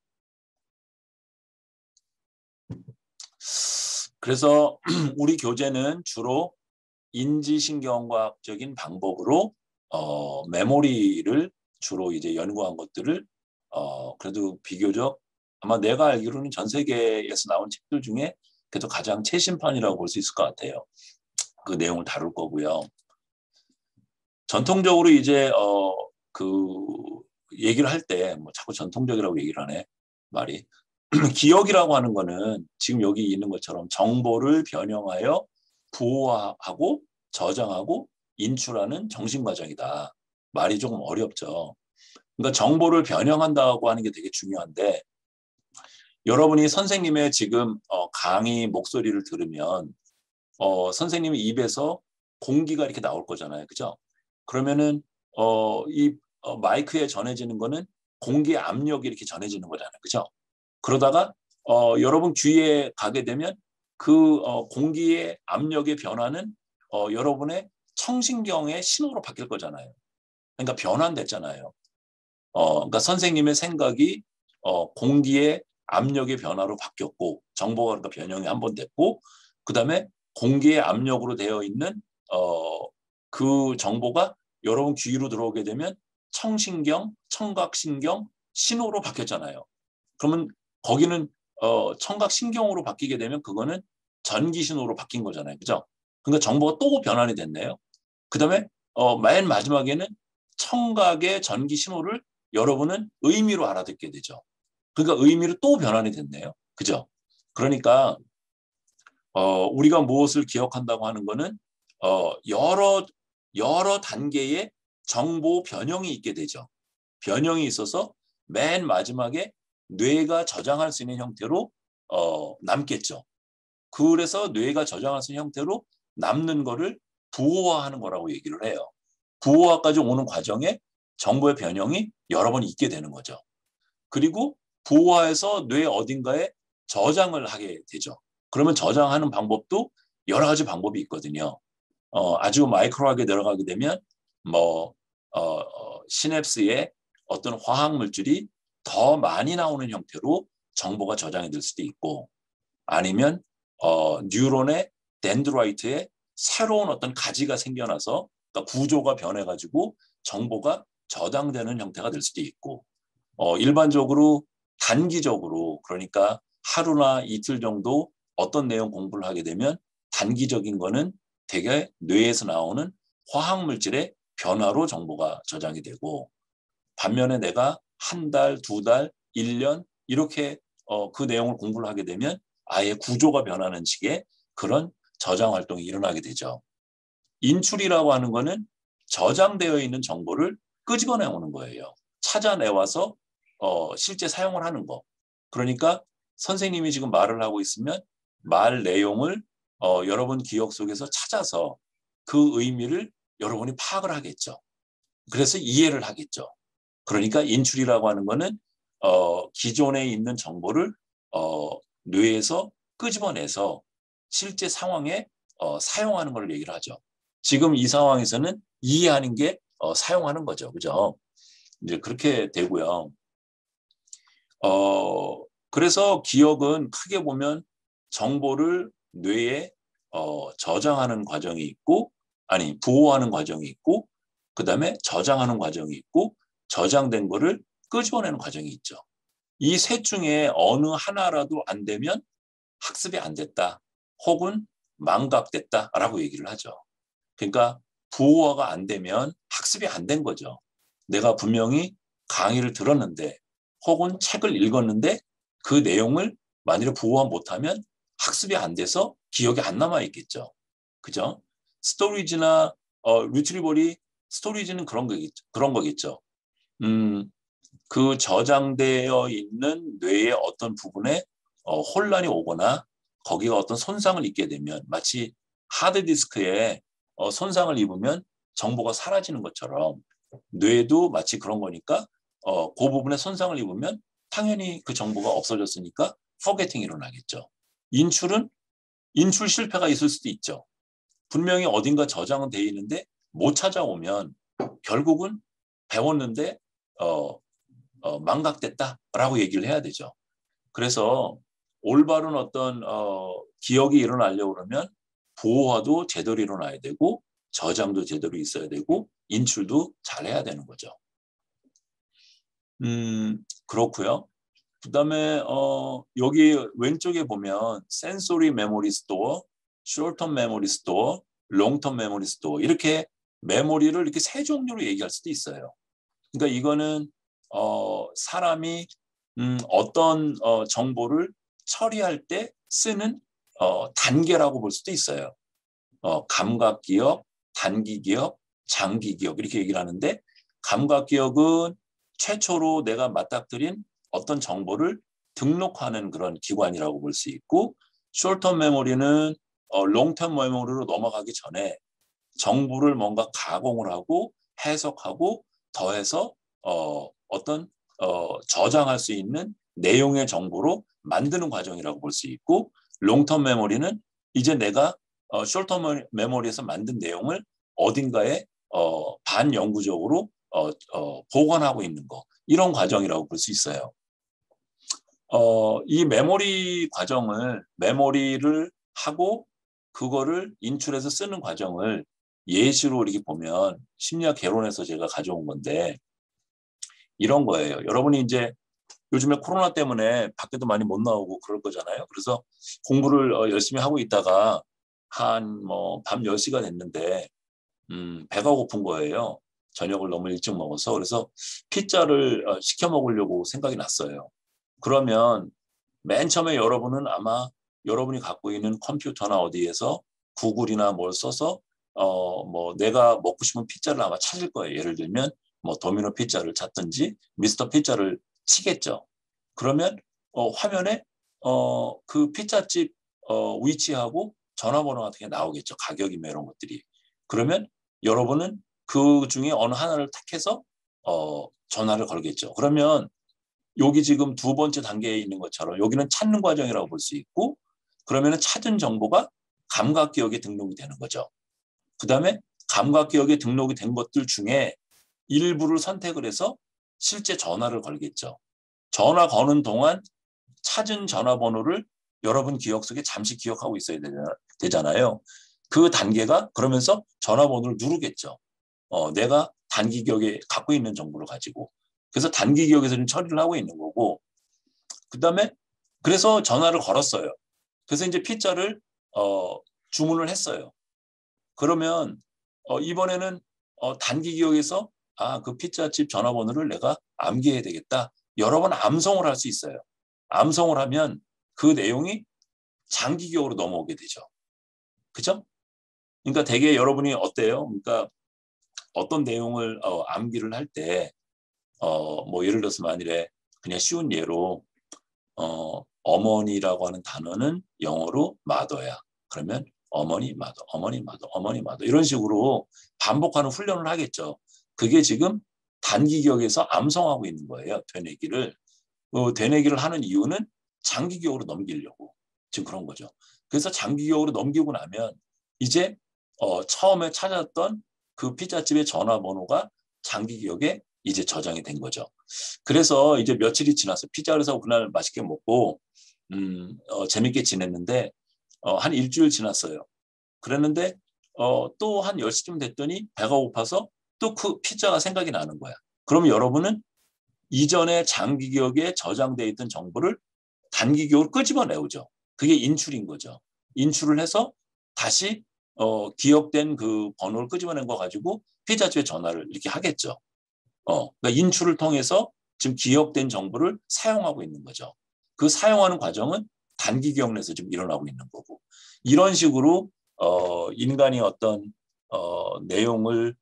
그래서 우리 교재는 주로 인지신경과학적인 방법으로 메모리를 주로 이제 연구한 것들을 그래도 비교적 아마 내가 알기로는 전 세계에서 나온 책들 중에 그래도 가장 최신판이라고 볼 수 있을 것 같아요. 그 내용을 다룰 거고요. 전통적으로 이제 그 얘기를 할 때 뭐 자꾸 전통적이라고 얘기를 하네 말이. 기억이라고 하는 거는 지금 여기 있는 것처럼 정보를 변형하여 부호화하고 저장하고 인출하는 정신과정이다. 말이 조금 어렵죠. 그러니까 정보를 변형한다고 하는 게 되게 중요한데, 여러분이 선생님의 지금 강의 목소리를 들으면 선생님의 입에서 공기가 이렇게 나올 거잖아요. 그죠? 그러면은 이 마이크에 전해지는 거는 공기의 압력이 이렇게 전해지는 거잖아요. 그죠? 그러다가 여러분 귀에 가게 되면 그 공기의 압력의 변화는 여러분의 청신경의 신호로 바뀔 거잖아요. 그러니까 변환됐잖아요. 그러니까 선생님의 생각이 공기의 압력의 변화로 바뀌었고, 정보가 그러니까 변형이 한 번 됐고, 그 다음에 공기의 압력으로 되어 있는 그 정보가 여러분 귀로 들어오게 되면 청신경, 청각신경 신호로 바뀌었잖아요. 그러면 거기는 청각신경으로 바뀌게 되면 그거는 전기신호로 바뀐 거잖아요. 그죠? 그러니까 정보가 또 변환이 됐네요. 그 다음에 맨 마지막에는 청각의 전기신호를 여러분은 의미로 알아듣게 되죠. 그러니까 의미로 또 변환이 됐네요. 그죠? 그러니까 우리가 무엇을 기억한다고 하는 거는 여러 단계의 정보 변형이 있게 되죠. 변형이 있어서 맨 마지막에 뇌가 저장할 수 있는 형태로 남겠죠. 그래서 뇌가 저장할 수 있는 형태로 남는 거를 부호화하는 거라고 얘기를 해요. 부호화까지 오는 과정에 정보의 변형이 여러 번 있게 되는 거죠. 그리고 부호화해서 뇌 어딘가에 저장을 하게 되죠. 그러면 저장하는 방법도 여러 가지 방법이 있거든요. 아주 마이크로하게 들어가게 되면 시냅스에 어떤 화학 물질이 더 많이 나오는 형태로 정보가 저장이 될 수도 있고, 아니면 뉴런의 덴드라이트에 새로운 어떤 가지가 생겨나서 그러니까 구조가 변해가지고 정보가 저장되는 형태가 될 수도 있고, 일반적으로 단기적으로 그러니까 하루나 이틀 정도 어떤 내용 공부를 하게 되면 단기적인 거는 되게 뇌에서 나오는 화학 물질의 변화로 정보가 저장이 되고, 반면에 내가 한 달, 두 달, 1년 이렇게 그 내용을 공부를 하게 되면 아예 구조가 변하는 식의 그런 저장 활동이 일어나게 되죠. 인출이라고 하는 거는 저장되어 있는 정보를 끄집어내 오는 거예요. 찾아내와서 실제 사용을 하는 거. 그러니까 선생님이 지금 말을 하고 있으면 말 내용을 여러분 기억 속에서 찾아서 그 의미를 여러분이 파악을 하겠죠. 그래서 이해를 하겠죠. 그러니까 인출이라고 하는 거는 기존에 있는 정보를 뇌에서 끄집어내서 실제 상황에 사용하는 걸 얘기를 하죠. 지금 이 상황에서는 이해하는 게 사용하는 거죠. 그죠? 이제 그렇게 되고요. 그래서 기억은 크게 보면 정보를 뇌에 저장하는 과정이 있고, 아니 보호하는 과정이 있고, 그 다음에 저장하는 과정이 있고, 저장된 거를 끄집어내는 과정이 있죠. 이 셋 중에 어느 하나라도 안 되면 학습이 안 됐다, 혹은 망각됐다라고 얘기를 하죠. 그러니까 부호화가 안 되면 학습이 안 된 거죠. 내가 분명히 강의를 들었는데 혹은 책을 읽었는데 그 내용을 만일에 부호화 못하면 학습이 안 돼서 기억이 안 남아 있겠죠. 그죠? 스토리지나 리트리버리 스토리지는 그런 거겠죠. 그 저장되어 있는 뇌의 어떤 부분에 혼란이 오거나 거기가 어떤 손상을 입게 되면, 마치 하드디스크에 손상을 입으면 정보가 사라지는 것처럼 뇌도 마치 그런 거니까 그 부분에 손상을 입으면 당연히 그 정보가 없어졌으니까 포게팅이 일어나겠죠. 인출은 인출 실패가 있을 수도 있죠. 분명히 어딘가 저장은 돼 있는데 못 찾아오면 결국은 배웠는데 망각됐다라고 얘기를 해야 되죠. 그래서 올바른 어떤 기억이 일어나려고 그러면 보호화도 제대로 일어나야 되고, 저장도 제대로 있어야 되고, 인출도 잘해야 되는 거죠. 그렇고요. 그다음에 여기 왼쪽에 보면 sensory memory store, short-term memory store, long-term memory store, 이렇게 메모리를 이렇게 세 종류로 얘기할 수도 있어요. 그러니까 이거는 사람이 어떤 정보를 처리할 때 쓰는 단계라고 볼 수도 있어요. 감각기억, 단기기억, 장기기억 이렇게 얘기를 하는데, 감각기억은 최초로 내가 맞닥뜨린 어떤 정보를 등록하는 그런 기관이라고 볼 수 있고, 숏텀 메모리는 롱텀 메모리로 넘어가기 전에 정보를 뭔가 가공을 하고 해석하고 더해서 어떤 저장할 수 있는 내용의 정보로 만드는 과정이라고 볼 수 있고, 롱텀 메모리는 이제 내가 숏텀 메모리에서 만든 내용을 어딘가에 반영구적으로 보관하고 있는 거, 이런 과정이라고 볼 수 있어요. 이 메모리 과정을, 메모리를 하고 그거를 인출해서 쓰는 과정을 예시로 이렇게 보면, 심리학 개론에서 제가 가져온 건데 이런 거예요. 여러분이 이제 요즘에 코로나 때문에 밖에도 많이 못 나오고 그럴 거잖아요. 그래서 공부를 열심히 하고 있다가 한 밤 10시가 됐는데 배가 고픈 거예요. 저녁을 너무 일찍 먹어서. 그래서 피자를 시켜 먹으려고 생각이 났어요. 그러면 맨 처음에 여러분은 아마 여러분이 갖고 있는 컴퓨터나 어디에서 구글이나 뭘 써서 내가 먹고 싶은 피자를 아마 찾을 거예요. 예를 들면 도미노 피자를 찾든지 미스터 피자를 치겠죠. 그러면 화면에 그 피자집 위치하고 전화번호 같은 게 나오겠죠. 가격이며 이런 것들이. 그러면 여러분은 그 중에 어느 하나를 택해서 전화를 걸겠죠. 그러면 여기 지금 두 번째 단계에 있는 것처럼 여기는 찾는 과정이라고 볼 수 있고, 그러면은 찾은 정보가 감각기억에 등록이 되는 거죠. 그 다음에 감각기억에 등록이 된 것들 중에 일부를 선택을 해서 실제 전화를 걸겠죠. 전화 거는 동안 찾은 전화번호를 여러분 기억 속에 잠시 기억하고 있어야 되잖아요. 그 단계가 그러면서 전화번호를 누르겠죠. 내가 단기 기억에 갖고 있는 정보를 가지고. 그래서 단기 기억에서 좀 처리를 하고 있는 거고, 그 다음에 그래서 전화를 걸었어요. 그래서 이제 피자를 주문을 했어요. 그러면 이번에는 단기 기억에서 그 피자집 전화번호를 내가 암기해야 되겠다. 여러 번 암송을 할 수 있어요. 암송을 하면 그 내용이 장기 기억으로 넘어오게 되죠. 그죠? 그러니까 되게 여러분이 어때요? 그러니까 어떤 내용을 암기를 할 때 뭐 예를 들어서 만일에 그냥 쉬운 예로 어머니라고 하는 단어는 영어로 mother야. 그러면 어머니, mother, 어머니, mother, 어머니, mother 이런 식으로 반복하는 훈련을 하겠죠. 그게 지금 단기 기억에서 암송하고 있는 거예요. 되뇌기를. 되뇌기를 하는 이유는 장기 기억으로 넘기려고. 지금 그런 거죠. 그래서 장기 기억으로 넘기고 나면 이제 처음에 찾았던 그 피자집의 전화번호가 장기 기억에 이제 저장이 된 거죠. 그래서 이제 며칠이 지났어요. 피자를 사고 그날 맛있게 먹고 재밌게 지냈는데 한 일주일 지났어요. 그랬는데 또 한 10시쯤 됐더니 배가 고파서 또 그 피자가 생각이 나는 거야. 그러면 여러분은 이전에 장기 기억에 저장되어 있던 정보를 단기 기억을 끄집어내오죠. 그게 인출인 거죠. 인출을 해서 다시 기억된 그 번호를 끄집어낸 거 가지고 피자집에 전화를 이렇게 하겠죠. 그러니까 인출을 통해서 지금 기억된 정보를 사용하고 있는 거죠. 그 사용하는 과정은 단기 기억 내에서 지금 일어나고 있는 거고. 이런 식으로 인간이 어떤 내용을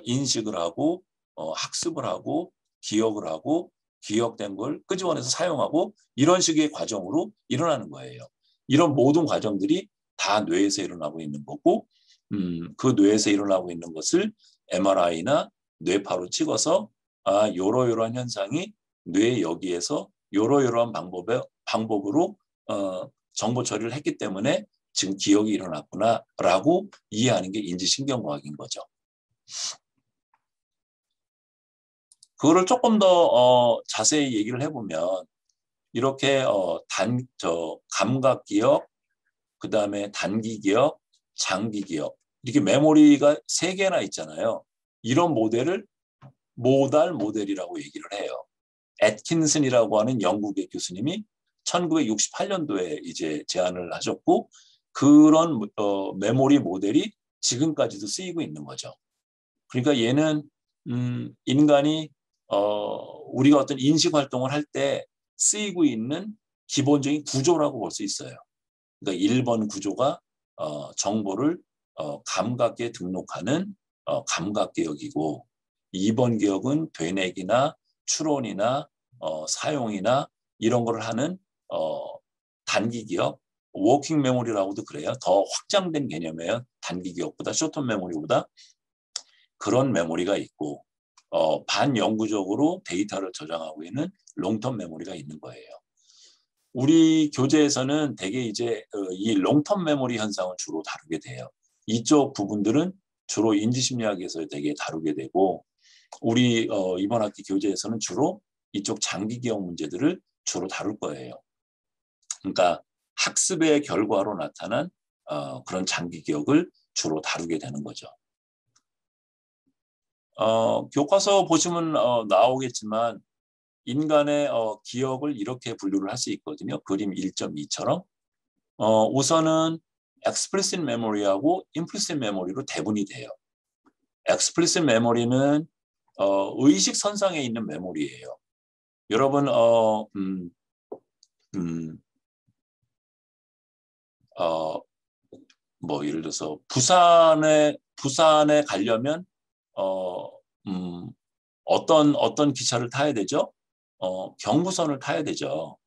인식을 하고 학습을 하고 기억을 하고 기억된 걸 끄집어내서 사용하고 이런 식의 과정으로 일어나는 거예요. 이런 모든 과정들이 다 뇌에서 일어나고 있는 거고 그 뇌에서 일어나고 있는 것을 MRI나 뇌파로 찍어서 요러요러한 현상이 뇌 여기에서 요러요러한 방법으로 정보 처리를 했기 때문에 지금 기억이 일어났구나라고 이해하는 게 인지신경과학인 거죠. 그거를 조금 더 자세히 얘기를 해보면 이렇게 감각 기억, 그 다음에 단기 기억, 장기 기억 이렇게 메모리가 3개나 있잖아요. 이런 모델을 모달 모델이라고 얘기를 해요. 애킨슨이라고 하는 영국의 교수님이 1968년도에 이제 제안을 하셨고 그런 메모리 모델이 지금까지도 쓰이고 있는 거죠. 그러니까 얘는 인간이 우리가 어떤 인식 활동을 할 때 쓰이고 있는 기본적인 구조라고 볼 수 있어요. 그러니까 1번 구조가 정보를 감각에 등록하는 감각기억이고 2번 기억은 되뇌기나 추론이나 사용이나 이런 걸 하는 단기 기억, 워킹 메모리라고도 그래요. 더 확장된 개념이에요. 단기 기억보다 쇼텀 메모리보다 그런 메모리가 있고 반영구적으로 데이터를 저장하고 있는 롱텀 메모리가 있는 거예요. 우리 교재에서는 대개 이제 이 롱텀 메모리 현상을 주로 다루게 돼요. 이쪽 부분들은 주로 인지심리학에서 되게 다루게 되고 우리 이번 학기 교재에서는 주로 이쪽 장기 기억 문제들을 주로 다룰 거예요. 그러니까 학습의 결과로 나타난 그런 장기 기억을 주로 다루게 되는 거죠. 교과서 보시면 나오겠지만 인간의 기억을 이렇게 분류를 할 수 있거든요. 그림 1.2처럼. 우선은 explicit memory하고 implicit memory로 대분이 돼요. explicit memory는 의식 선상에 있는 메모리예요. 여러분 뭐 예를 들어서 부산에 가려면 어떤 기차를 타야 되죠? 경부선을 타야 되죠.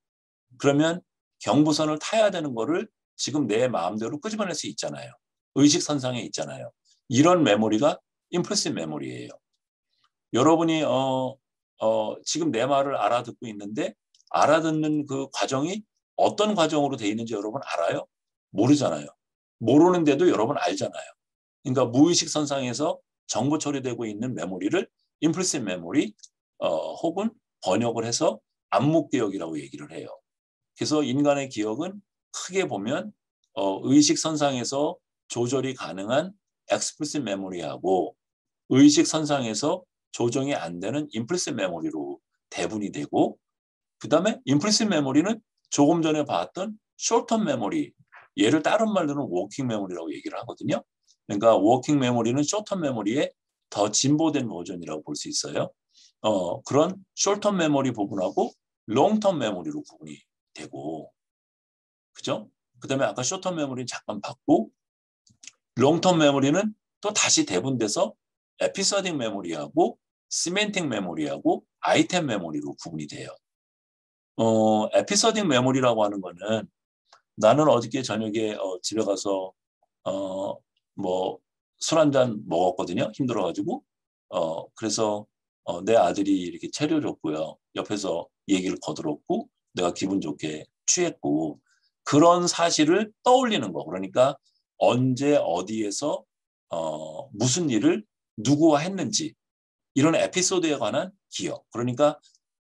그러면 경부선을 타야 되는 거를 지금 내 마음대로 끄집어낼 수 있잖아요. 의식 선상에 있잖아요. 이런 메모리가 implicit 메모리예요. 여러분이 지금 내 말을 알아듣고 있는데 알아듣는 그 과정이 어떤 과정으로 되어 있는지 여러분 알아요? 모르잖아요. 모르는데도 여러분 알잖아요. 그러니까 무의식 선상에서 정보 처리되고 있는 메모리를 임플리시트 메모리 혹은 번역을 해서 암묵 기억이라고 얘기를 해요. 그래서 인간의 기억은 크게 보면 의식 선상에서 조절이 가능한 explicit 메모리하고 의식 선상에서 조정이 안 되는 implicit 메모리로 대분이 되고, 그 다음에 implicit 메모리는 조금 전에 봤던 short-term 메모리, 얘를 다른 말로는 워킹 메모리라고 얘기를 하거든요. 그러니까 워킹 메모리는 short-term 메모리의 더 진보된 버전이라고 볼 수 있어요. 그런 short-term 메모리 부분하고 long-term 메모리로 구분이 되고, 그죠? 그 다음에 아까 short-term 메모리는 잠깐 봤고, long-term 메모리는 또 다시 대분돼서 에피소딕 메모리하고 시멘틱 메모리하고 아이템 메모리로 구분이 돼요. 에피소딕 메모리라고 하는 거는 나는 어저께 저녁에 집에 가서 뭐 술 한 잔 먹었거든요. 힘들어가지고. 그래서 내 아들이 이렇게 차려줬고요. 옆에서 얘기를 거들었고 내가 기분 좋게 취했고, 그런 사실을 떠올리는 거. 그러니까 언제 어디에서 무슨 일을 누구와 했는지, 이런 에피소드에 관한 기억. 그러니까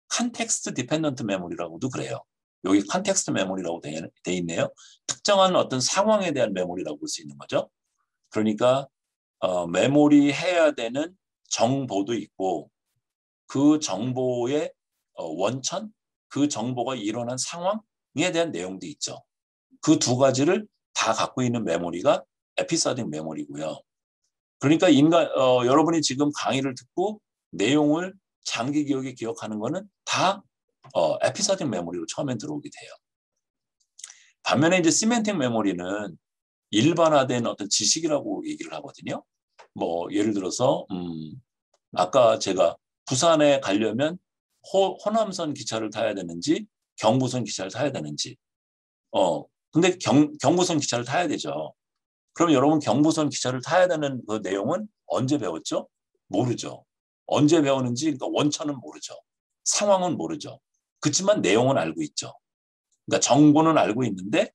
컨텍스트 디펜던트 메모리라고도 그래요. 여기 컨텍스트 메모리라고 돼 있네요. 특정한 어떤 상황에 대한 메모리라고 볼 수 있는 거죠. 그러니까 메모리 해야 되는 정보도 있고, 그 정보의 원천, 그 정보가 일어난 상황에 대한 내용도 있죠. 그 두 가지를 다 갖고 있는 메모리가 에피소딕 메모리고요. 그러니까 여러분이 지금 강의를 듣고 내용을 장기 기억에 기억하는 거는 다 에피소딕 메모리로 처음엔 들어오게 돼요. 반면에 이제 시멘틱 메모리는 일반화된 어떤 지식이라고 얘기를 하거든요. 뭐 예를 들어서 아까 제가 부산에 가려면 호남선 기차를 타야 되는지 경부선 기차를 타야 되는지, 근데 경부선 기차를 타야 되죠. 그럼 여러분 경부선 기차를 타야 되는 그 내용은 언제 배웠죠? 모르죠. 언제 배웠는지, 그러니까 원천은 모르죠. 상황은 모르죠. 그렇지만 내용은 알고 있죠. 그러니까 정보는 알고 있는데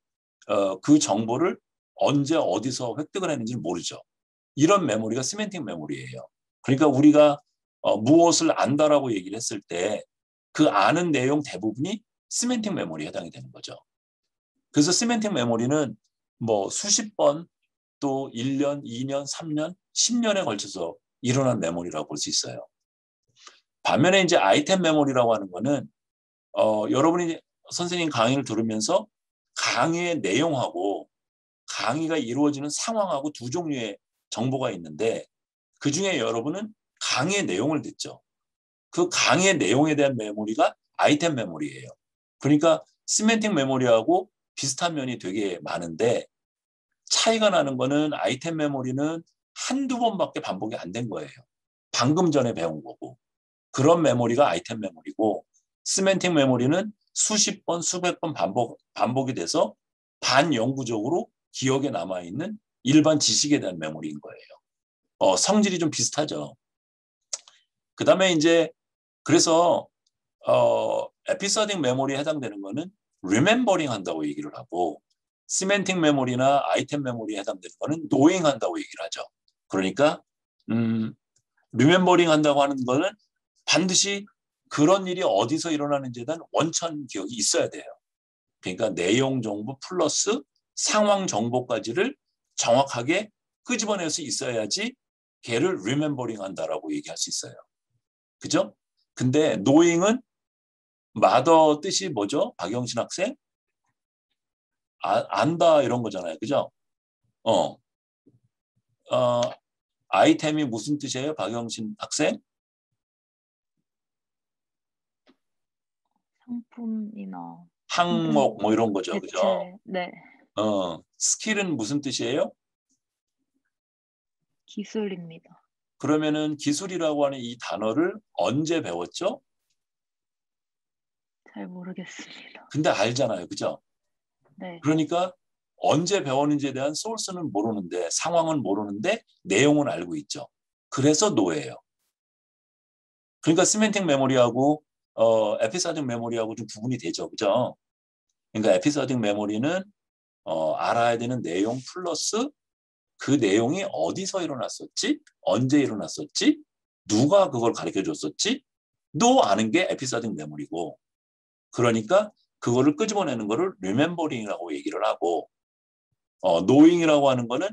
그 정보를 언제 어디서 획득을 했는지는 모르죠. 이런 메모리가 시멘틱 메모리예요. 그러니까 우리가 무엇을 안다라고 얘기를 했을 때 그 아는 내용 대부분이 시멘틱 메모리에 해당이 되는 거죠. 그래서 시멘틱 메모리는 뭐 수십 번, 또 1년, 2년, 3년, 10년에 걸쳐서 일어난 메모리라고 볼 수 있어요. 반면에 이제 아이템 메모리라고 하는 거는 여러분이 선생님 강의를 들으면서 강의의 내용하고 강의가 이루어지는 상황하고 두 종류의 정보가 있는데, 그중에 여러분은 강의의 내용을 듣죠. 그 강의의 내용에 대한 메모리가 아이템 메모리예요. 그러니까 시멘틱 메모리하고 비슷한 면이 되게 많은데, 차이가 나는 거는 아이템 메모리는 한두 번밖에 반복이 안 된 거예요. 방금 전에 배운 거고. 그런 메모리가 아이템 메모리고, 시멘틱 메모리는 수십 번, 수백 번 반복이 돼서 반영구적으로 기억에 남아있는 일반 지식에 대한 메모리인 거예요. 성질이 좀 비슷하죠. 그 다음에 이제 그래서 에피소딕 메모리에 해당되는 거는 리멤버링 한다고 얘기를 하고, 시멘틱 메모리나 아이템 메모리에 해당되는 거는 노잉 한다고 얘기를 하죠. 그러니까 리멤버링 한다고 하는 거는 반드시 그런 일이 어디서 일어나는지에 대한 원천 기억이 있어야 돼요. 그러니까 내용 정보 플러스 상황 정보까지를 정확하게 끄집어낼 수 있어야지 걔를 리멤버링 한다라고 얘기할 수 있어요. 그죠? 근데 노잉은 마더 뜻이 뭐죠? 박영신 학생? 안다 이런 거잖아요. 그죠? 아이템이 무슨 뜻이에요? 박영신 학생?
상품이나
항목 뭐 이런 거죠. 그죠?
대체, 네,
스킬은 무슨 뜻이에요?
기술입니다.
그러면은 기술이라고 하는 이 단어를 언제 배웠죠?
잘 모르겠습니다.
근데 알잖아요. 그죠?
네,
그러니까 언제 배웠는지에 대한 소스는 모르는데, 상황은 모르는데 내용은 알고 있죠. 그래서 노예예요. 그러니까 시멘틱 메모리하고 에피소딕 메모리하고 좀 구분이 되죠. 그죠? 그러니까 에피소딕 메모리는 알아야 되는 내용 플러스 그 내용이 어디서 일어났었지? 언제 일어났었지? 누가 그걸 가르쳐 줬었지? 도 아는 게 에피소딩 메모리고, 그러니까 그거를 끄집어내는 거를 리멤버링이라고 얘기를 하고, 노잉이라고 하는 거는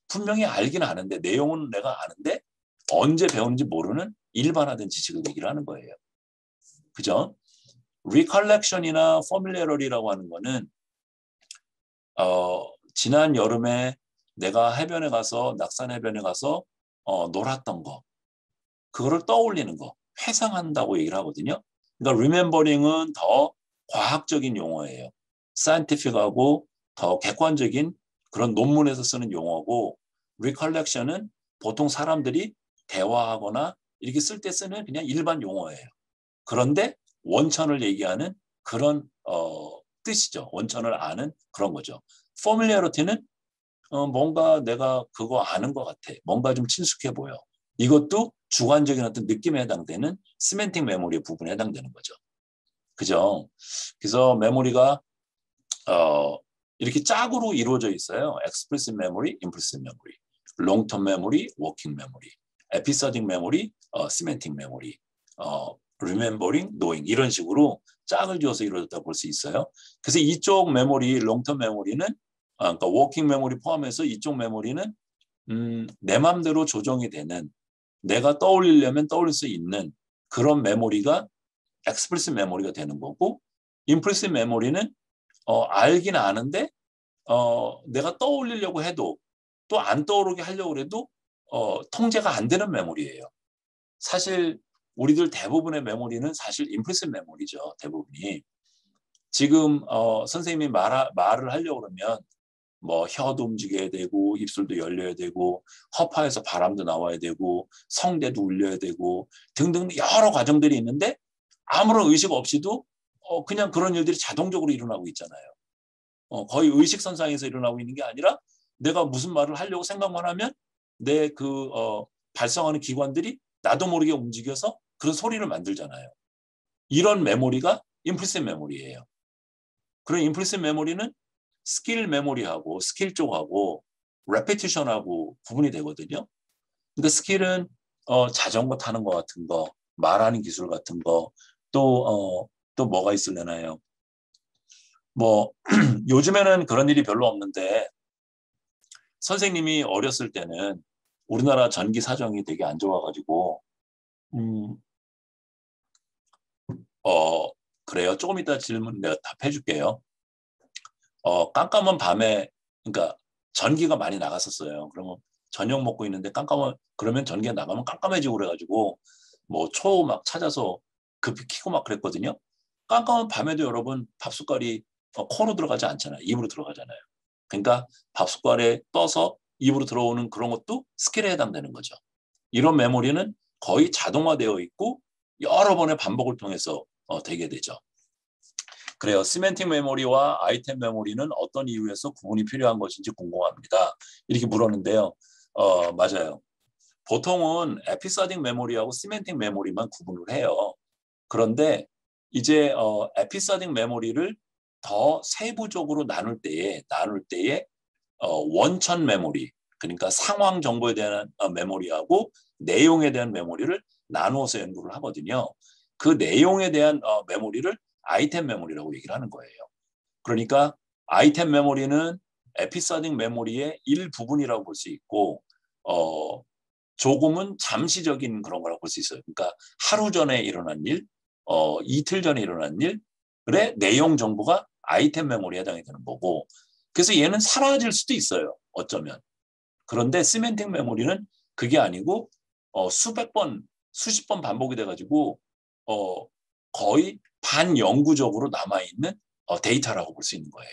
분명히 알긴 아는데, 내용은 내가 아는데 언제 배우는지 모르는 일반화된 지식을 얘기를 하는 거예요. 그죠? recollection이나 familiarity라고 하는 거는 지난 여름에 내가 해변에 가서, 낙산 해변에 가서 놀았던 거, 그거를 떠올리는 거, 회상한다고 얘기를 하거든요. 그러니까 remembering은 더 과학적인 용어예요. scientific하고 더 객관적인 그런 논문에서 쓰는 용어고, recollection은 보통 사람들이 대화하거나 이렇게 쓸 때 쓰는 그냥 일반 용어예요. 그런데 원천을 얘기하는 그런 뜻이죠. 원천을 아는 그런 거죠. familiarity는 뭔가 내가 그거 아는 것 같아. 뭔가 좀 친숙해 보여. 이것도 주관적인 어떤 느낌에 해당되는 시멘틱 메모리 부분에 해당되는 거죠. 그죠? 그래서 메모리가 이렇게 짝으로 이루어져 있어요. explicit memory, implicit memory, long-term memory, working memory, episodic memory, semantic memory, remembering, knowing 이런 식으로 짝을 지어서 이루어졌다고 볼 수 있어요. 그래서 이쪽 메모리, long-term memory는 그러니까 working memory 포함해서 이쪽 메모리는 내 맘대로 조정이 되는, 내가 떠올리려면 떠올릴 수 있는 그런 메모리가 explicit 메모리가 되는 거고, implicit 메모리는 알긴 아는데 내가 떠올리려고 해도 또 안 떠오르게 하려고 해도 통제가 안 되는 메모리예요. 사실 우리들 대부분의 메모리는 사실 implicit 메모리죠. 대부분이. 지금 선생님이 말을 하려고 그러면 뭐 혀도 움직여야 되고 입술도 열려야 되고 허파에서 바람도 나와야 되고 성대도 울려야 되고 등등 여러 과정들이 있는데 아무런 의식 없이도 그냥 그런 일들이 자동적으로 일어나고 있잖아요. 거의 의식선상에서 일어나고 있는 게 아니라 내가 무슨 말을 하려고 생각만 하면 내 그 발성하는 기관들이 나도 모르게 움직여서 그런 소리를 만들잖아요. 이런 메모리가 임플리시트 메모리예요. 그런 임플리시트 메모리는 스킬 메모리하고 스킬 쪽하고 레피티션하고 구분이 되거든요. 그러니까 스킬은 자전거 타는 거 같은 거, 말하는 기술 같은 거, 또 뭐가 있을려나요? 뭐 요즘에는 그런 일이 별로 없는데 선생님이 어렸을 때는 우리나라 전기 사정이 되게 안 좋아가지고 그래요. 조금 이따 질문 내가 답해 줄게요. 깜깜한 밤에, 그러니까 전기가 많이 나갔었어요. 그러면 저녁 먹고 있는데 그러면 전기가 나가면 깜깜해지고 그래가지고 뭐 초 막 찾아서 급히 켜고 막 그랬거든요. 깜깜한 밤에도 여러분 밥숟갈이 코로 들어가지 않잖아요. 입으로 들어가잖아요. 그러니까 밥숟갈에 떠서 입으로 들어오는 그런 것도 스킬에 해당되는 거죠. 이런 메모리는 거의 자동화되어 있고 여러 번의 반복을 통해서 되게 되죠. 그래요. 시멘틱 메모리와 아이템 메모리는 어떤 이유에서 구분이 필요한 것인지 궁금합니다. 이렇게 물었는데요. 맞아요. 보통은 에피소딩 메모리하고 시멘틱 메모리만 구분을 해요. 그런데 이제 에피소딩 메모리를 더 세부적으로 나눌 때에 원천 메모리, 그러니까 상황 정보에 대한 메모리하고 내용에 대한 메모리를 나누어서 연구를 하거든요. 그 내용에 대한 메모리를 아이템 메모리라고 얘기를 하는 거예요. 그러니까 아이템 메모리는 에피소딩 메모리의 일부분이라고 볼 수 있고 조금은 잠시적인 그런 거라고 볼 수 있어요. 그러니까 하루 전에 일어난 일, 이틀 전에 일어난 일의 내용 정보가 아이템 메모리에 해당이 되는 거고, 그래서 얘는 사라질 수도 있어요. 어쩌면. 그런데 시멘틱 메모리는 그게 아니고 수백 번, 수십 번 반복이 돼가지고 거의 반영구적으로 남아있는 데이터라고 볼 수 있는 거예요.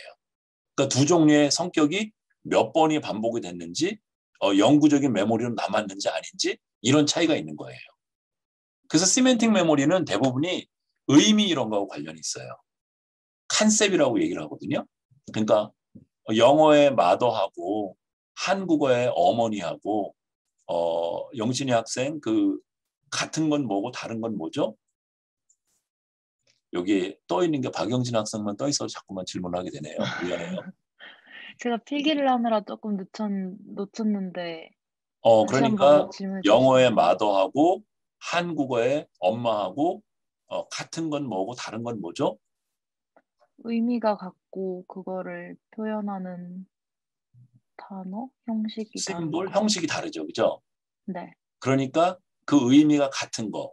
그러니까 두 종류의 성격이 몇 번이 반복이 됐는지 영구적인 메모리로 남았는지 아닌지 이런 차이가 있는 거예요. 그래서 시멘틱 메모리는 대부분이 의미 이런 거하고 관련이 있어요. 컨셉이라고 얘기를 하거든요. 그러니까 영어의 mother하고 한국어의 어머니하고 영진이 학생 그 같은 건 뭐고 다른 건 뭐죠? 여기 떠 있는 게 박영진 학생만 떠 있어서 자꾸만 질문하게 되네요. 미안해요.
제가 필기를 하느라 조금 놓쳤는데 다시
그러니까
한번 질문해
영어의
주시면.
mother하고 한국어의 엄마하고 같은 건 뭐고 다른 건 뭐죠?
의미가 같고 그거를 표현하는 단어, 형식이 다른
심볼,
거.
형식이 다르죠. 그죠?
네.
그러니까 그 의미가 같은 거.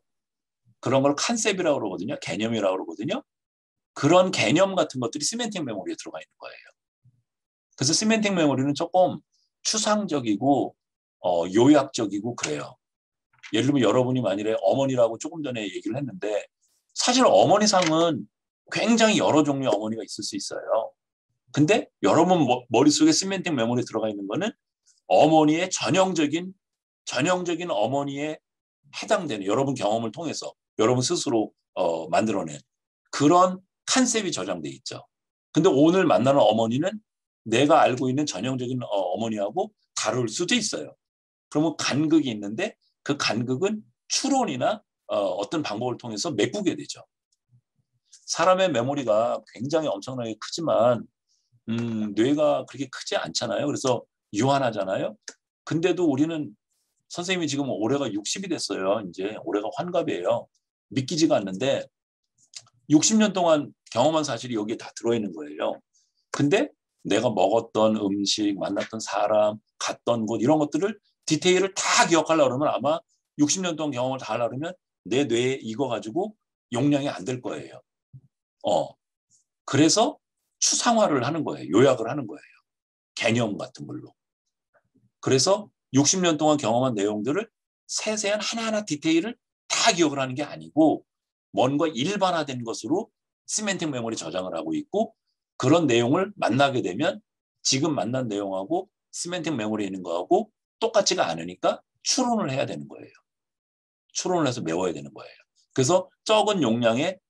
그런 걸 컨셉이라고 그러거든요. 개념이라고 그러거든요. 그런 개념 같은 것들이 시멘틱 메모리에 들어가 있는 거예요. 그래서 시멘틱 메모리는 조금 추상적이고 요약적이고 그래요. 예를 들면 여러분이 만일에 어머니라고 조금 전에 얘기를 했는데 사실 어머니상은 굉장히 여러 종류의 어머니가 있을 수 있어요. 근데 여러분 머릿속에 시멘틱 메모리에 들어가 있는 거는 어머니의 전형적인 어머니에 해당되는 여러분 경험을 통해서 여러분 스스로 만들어낸 그런 컨셉이 저장돼 있죠. 근데 오늘 만나는 어머니는 내가 알고 있는 전형적인 어머니하고 다를 수도 있어요. 그러면 간극이 있는데 그 간극은 추론이나 어떤 방법을 통해서 메꾸게 되죠. 사람의 메모리가 굉장히 엄청나게 크지만 뇌가 그렇게 크지 않잖아요. 그래서 유한하잖아요. 근데도 우리는 선생님이 지금 올해가 60이 됐어요. 이제 올해가 환갑이에요. 믿기지가 않는데 60년 동안 경험한 사실이 여기에 다 들어있는 거예요. 근데 내가 먹었던 음식, 만났던 사람, 갔던 곳 이런 것들을 디테일을 다 기억하려고 그러면 아마 60년 동안 경험을 다 하려고 그러면 내 뇌에 이거 가지고 용량이 안 될 거예요. 그래서 추상화를 하는 거예요. 요약을 하는 거예요. 개념 같은 걸로. 그래서 60년 동안 경험한 내용들을 세세한 하나하나 디테일을 다 기억을 하는 게 아니고 뭔가 일반화된 것으로 시멘틱 메모리 저장을 하고 있고 그런 내용을 만나게 되면 지금 만난 내용하고 시멘틱 메모리에 있는 거하고 똑같지가 않으니까 추론을 해야 되는 거예요. 추론을 해서 메워야 되는 거예요. 그래서 적은 용량의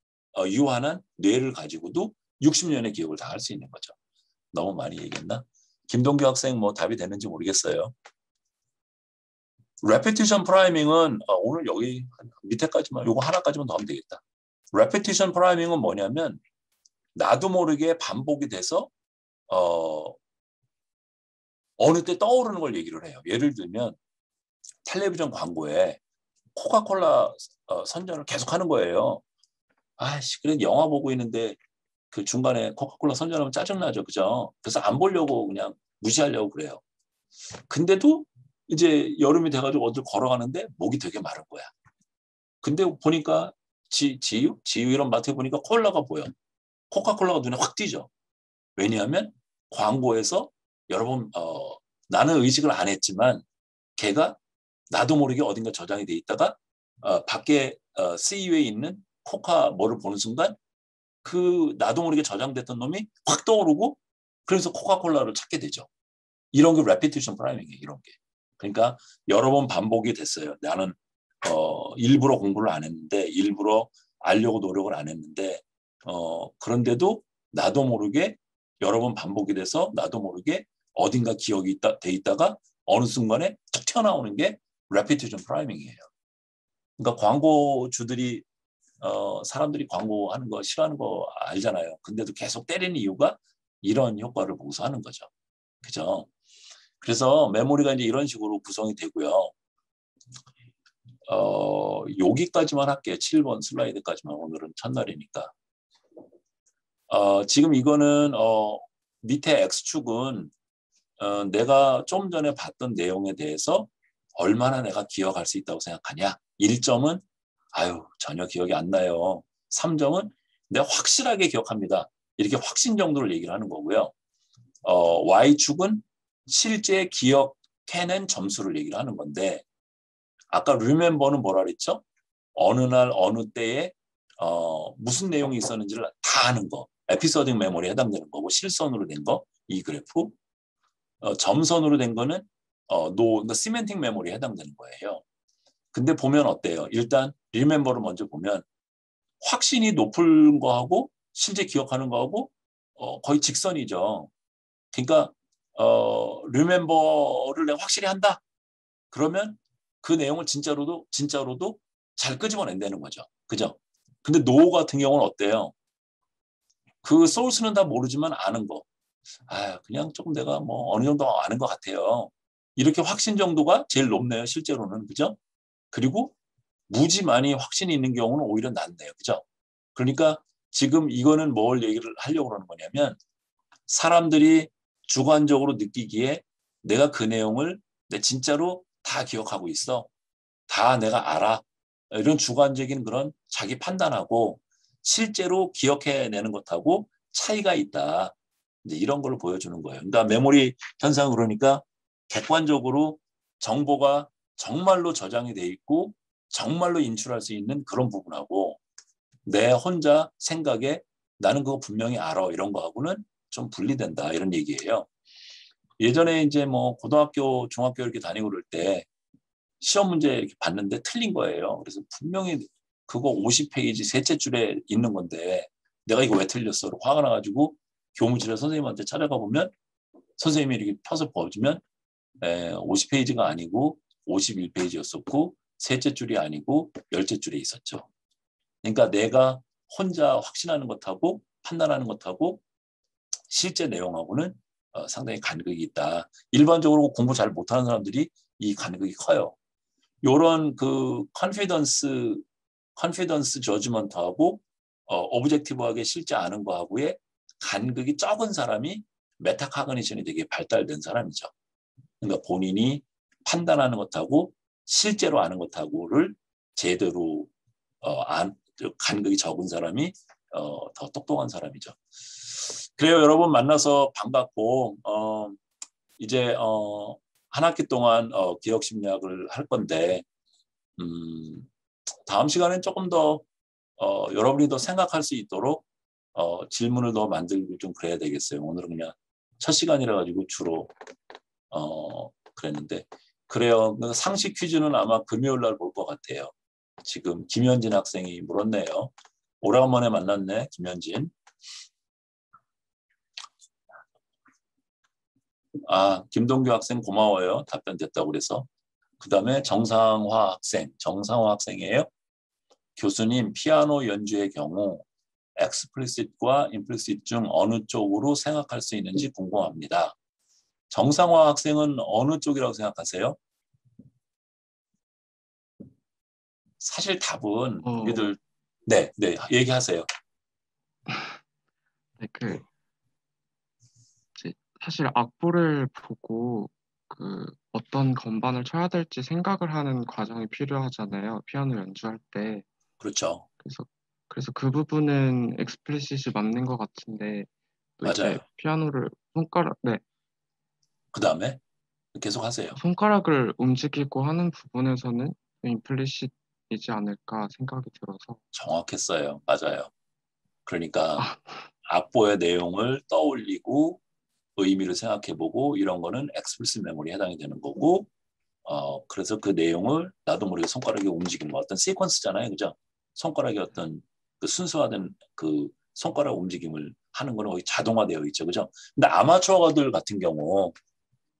유한한 뇌를 가지고도 60년의 기억을 다 할 수 있는 거죠. 너무 많이 얘기했나? 김동규 학생 뭐 답이 되는지 모르겠어요. 레피티션 프라이밍은 오늘 여기 밑에까지만 요거 하나까지만 더 하면 되겠다. 레피티션 프라이밍은 뭐냐면 나도 모르게 반복이 돼서 어느 때 떠오르는 걸 얘기를 해요. 예를 들면 텔레비전 광고에 코카콜라 선전을 계속 하는 거예요. 아이씨, 그래 영화 보고 있는데 그 중간에 코카콜라 선전하면 짜증나죠. 그죠? 그래서 안 보려고 그냥 무시하려고 그래요. 근데도 이제 여름이 돼가지고 어딜 걸어가는데 목이 되게 마른 거야. 근데 보니까 지유 이런 마트에 보니까 콜라가 보여. 코카콜라가 눈에 확 띄죠. 왜냐하면 광고에서 여러분 나는 의식을 안 했지만 걔가 나도 모르게 어딘가 저장이 돼 있다가 밖에 CU에 있는 코카 뭐를 보는 순간 그 나도 모르게 저장됐던 놈이 확 떠오르고 그래서 코카콜라를 찾게 되죠. 이런 게 레피티션 프라이밍이에요. 이런 게. 그러니까 여러 번 반복이 됐어요. 나는 일부러 공부를 안 했는데 일부러 알려고 노력을 안 했는데 그런데도 나도 모르게 여러 번 반복이 돼서 나도 모르게 어딘가 기억이 돼 있다가 어느 순간에 툭 튀어나오는 게 레피티션 프라이밍이에요. 그러니까 광고주들이 사람들이 광고하는 거 싫어하는 거 알잖아요. 근데도 계속 때리는 이유가 이런 효과를 보고서 하는 거죠. 그죠? 그래서 메모리가 이제 이런 식으로 구성이 되고요. 여기까지만 할게요. 7번 슬라이드까지만. 오늘은 첫날이니까. 지금 이거는 밑에 X축은 내가 좀 전에 봤던 내용에 대해서 얼마나 내가 기억할 수 있다고 생각하냐. 1점은 아유 전혀 기억이 안 나요. 3점은 내가 확실하게 기억합니다. 이렇게 확신 정도를 얘기를 하는 거고요. Y축은 실제 기억해낸 점수를 얘기를 하는 건데 아까 remember는 뭐라 그랬죠? 어느 날 어느 때에 무슨 내용이 있었는지를 다 아는 거. 에피소딩 메모리에 해당되는 거고 실선으로 된 거 이 그래프. 점선으로 된 거는 그러니까 시멘틱 메모리에 해당되는 거예요. 근데 보면 어때요? 일단 remember를 먼저 보면 확신이 높은 거하고 실제 기억하는 거하고 거의 직선이죠. 그러니까 remember를 내가 확실히 한다. 그러면 그 내용을 진짜로도 잘 끄집어낸다는 거죠. 그죠? 근데 노 같은 경우는 어때요? 그 소스는 다 모르지만 아는 거. 그냥 조금 내가 뭐 어느 정도 아는 것 같아요. 이렇게 확신 정도가 제일 높네요. 실제로는. 그죠? 그리고 무지 많이 확신이 있는 경우는 오히려 낫네요. 그죠? 그러니까 지금 이거는 뭘 얘기를 하려고 그러는 거냐면 사람들이 주관적으로 느끼기에 내가 그 내용을 내 진짜로 다 기억하고 있어. 다 내가 알아. 이런 주관적인 그런 자기 판단하고 실제로 기억해내는 것하고 차이가 있다. 이제 이런 걸 보여주는 거예요. 그러니까 메모리 현상 그러니까 객관적으로 정보가 정말로 저장이 돼 있고 정말로 인출할 수 있는 그런 부분하고 내 혼자 생각에 나는 그거 분명히 알아 이런 거하고는 좀 분리된다 이런 얘기예요. 예전에 이제 뭐 고등학교, 중학교 이렇게 다니고 그럴 때 시험 문제 이렇게 봤는데 틀린 거예요. 그래서 분명히 그거 50페이지 셋째 줄에 있는 건데 내가 이거 왜 틀렸어? 화가 나가지고 교무실에 선생님한테 찾아가 보면 선생님이 이렇게 펴서 보여주면 50페이지가 아니고 51페이지였었고 셋째 줄이 아니고 열째 줄에 있었죠. 그러니까 내가 혼자 확신하는 것하고 판단하는 것하고 실제 내용하고는 상당히 간극이 있다. 일반적으로 공부 잘 못하는 사람들이 이 간극이 커요. 요런 그 컨피던스 저지먼트하고 오브젝티브하게 실제 아는 거하고의 간극이 적은 사람이 메타카그니션이 되게 발달된 사람이죠. 그러니까 본인이 판단하는 것하고 실제로 아는 것하고를 제대로 간극이 적은 사람이 더 똑똑한 사람이죠. 그래요. 여러분 만나서 반갑고 이제 한 학기 동안 기억 심리학을 할 건데 다음 시간엔 조금 더 여러분이 더 생각할 수 있도록 질문을 더 만들고 좀 그래야 되겠어요. 오늘은 그냥 첫 시간이라 가지고 주로 그랬는데 그래요. 상식 퀴즈는 아마 금요일 날 볼 것 같아요. 지금 김현진 학생이 물었네요. 오래간만에 만났네, 김현진. 김동규 학생 고마워요. 답변 됐다고 그래서. 그 다음에 정상화 학생이에요. 교수님, 피아노 연주의 경우 explicit과 implicit 중 어느 쪽으로 생각할 수 있는지 궁금합니다. 정상화 학생은 어느 쪽이라고 생각하세요? 사실 답은 우리들 네, 얘기하세요.
네, 사실 악보를 보고 어떤 건반을 쳐야 될지 생각을 하는 과정이 필요하잖아요. 피아노 연주할 때.
그렇죠.
그래서 그 부분은 explicit이 맞는 것 같은데 또 이제
맞아요.
피아노를
그 다음에 계속 하세요.
손가락을 움직이고 하는 부분에서는 implicit이지 않을까 생각이 들어서.
정확했어요. 맞아요. 그러니까 악보의 내용을 떠올리고 의미를 생각해보고 이런 거는 explicit memory에 해당이 되는 거고 그래서 그 내용을 나도 모르게 손가락의 움직임, 어떤 시퀀스잖아요. 그죠? 손가락의 어떤 그 순수화된 그 손가락 움직임을 하는 거는 거의 자동화되어 있죠. 그죠? 근데 아마추어들 같은 경우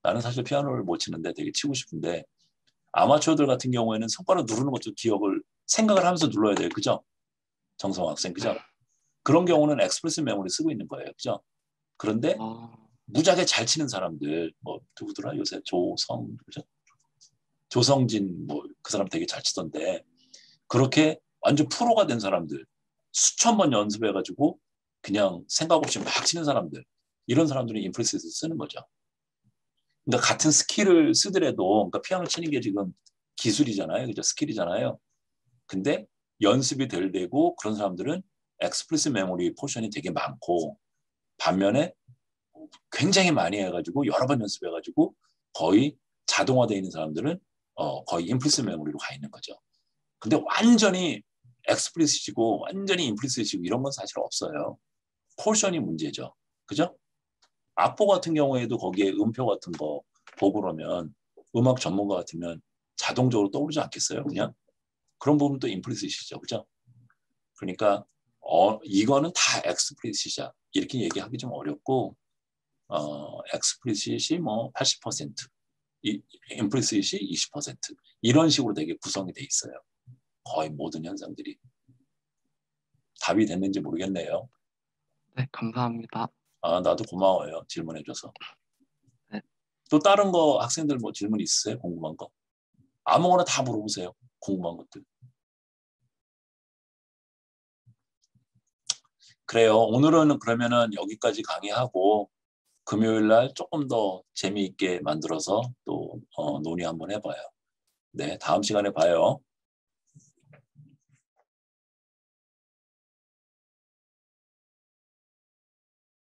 나는 사실 피아노를 못 치는데 되게 치고 싶은데 아마추어들 같은 경우에는 손가락 누르는 것도 생각을 하면서 눌러야 돼요. 그죠? 정성 학생. 그죠? 그런 경우는 explicit memory 쓰고 있는 거예요. 그죠? 그런데 무지하게 잘 치는 사람들, 뭐 누구더라? 요새 그죠? 조성진 뭐 그 사람 되게 잘 치던데 그렇게 완전 프로가 된 사람들 수천 번 연습해가지고 그냥 생각 없이 막 치는 사람들 이런 사람들은 임프레시를 쓰는 거죠. 그러니까 같은 스킬을 쓰더라도 그러니까 피아노 치는 게 지금 기술이잖아요. 그죠? 스킬이잖아요. 근데 연습이 덜 되고 그런 사람들은 explicit memory 포션이 되게 많고 반면에 굉장히 많이 해가지고 여러 번 연습해가지고 거의 자동화되어 있는 사람들은 거의 implicit memory로 가 있는 거죠. 근데 완전히 explicit이고 완전히 implicit이고 이런 건 사실 없어요. 포션이 문제죠. 그죠? 악보 같은 경우에도 거기에 음표 같은 거 보고 그러면 음악 전문가 같으면 자동적으로 떠오르지 않겠어요? 그냥 그런 부분도 implicit이죠. 그죠? 그러니까 이거는 다 explicit이야. 이렇게 얘기하기 좀 어렵고 explicit이 뭐 80%, implicit이 20% 이런 식으로 되게 구성이 돼 있어요. 거의 모든 현상들이. 답이 됐는지 모르겠네요.
네, 감사합니다.
나도 고마워요. 질문해줘서.
네.
또 다른 거 학생들 뭐 질문 있으세요? 궁금한 거? 아무거나 다 물어보세요. 궁금한 것들. 그래요. 오늘은 그러면은 여기까지 강의하고 금요일 날 조금 더 재미있게 만들어서 또 논의 한번 해봐요. 네, 다음 시간에 봐요.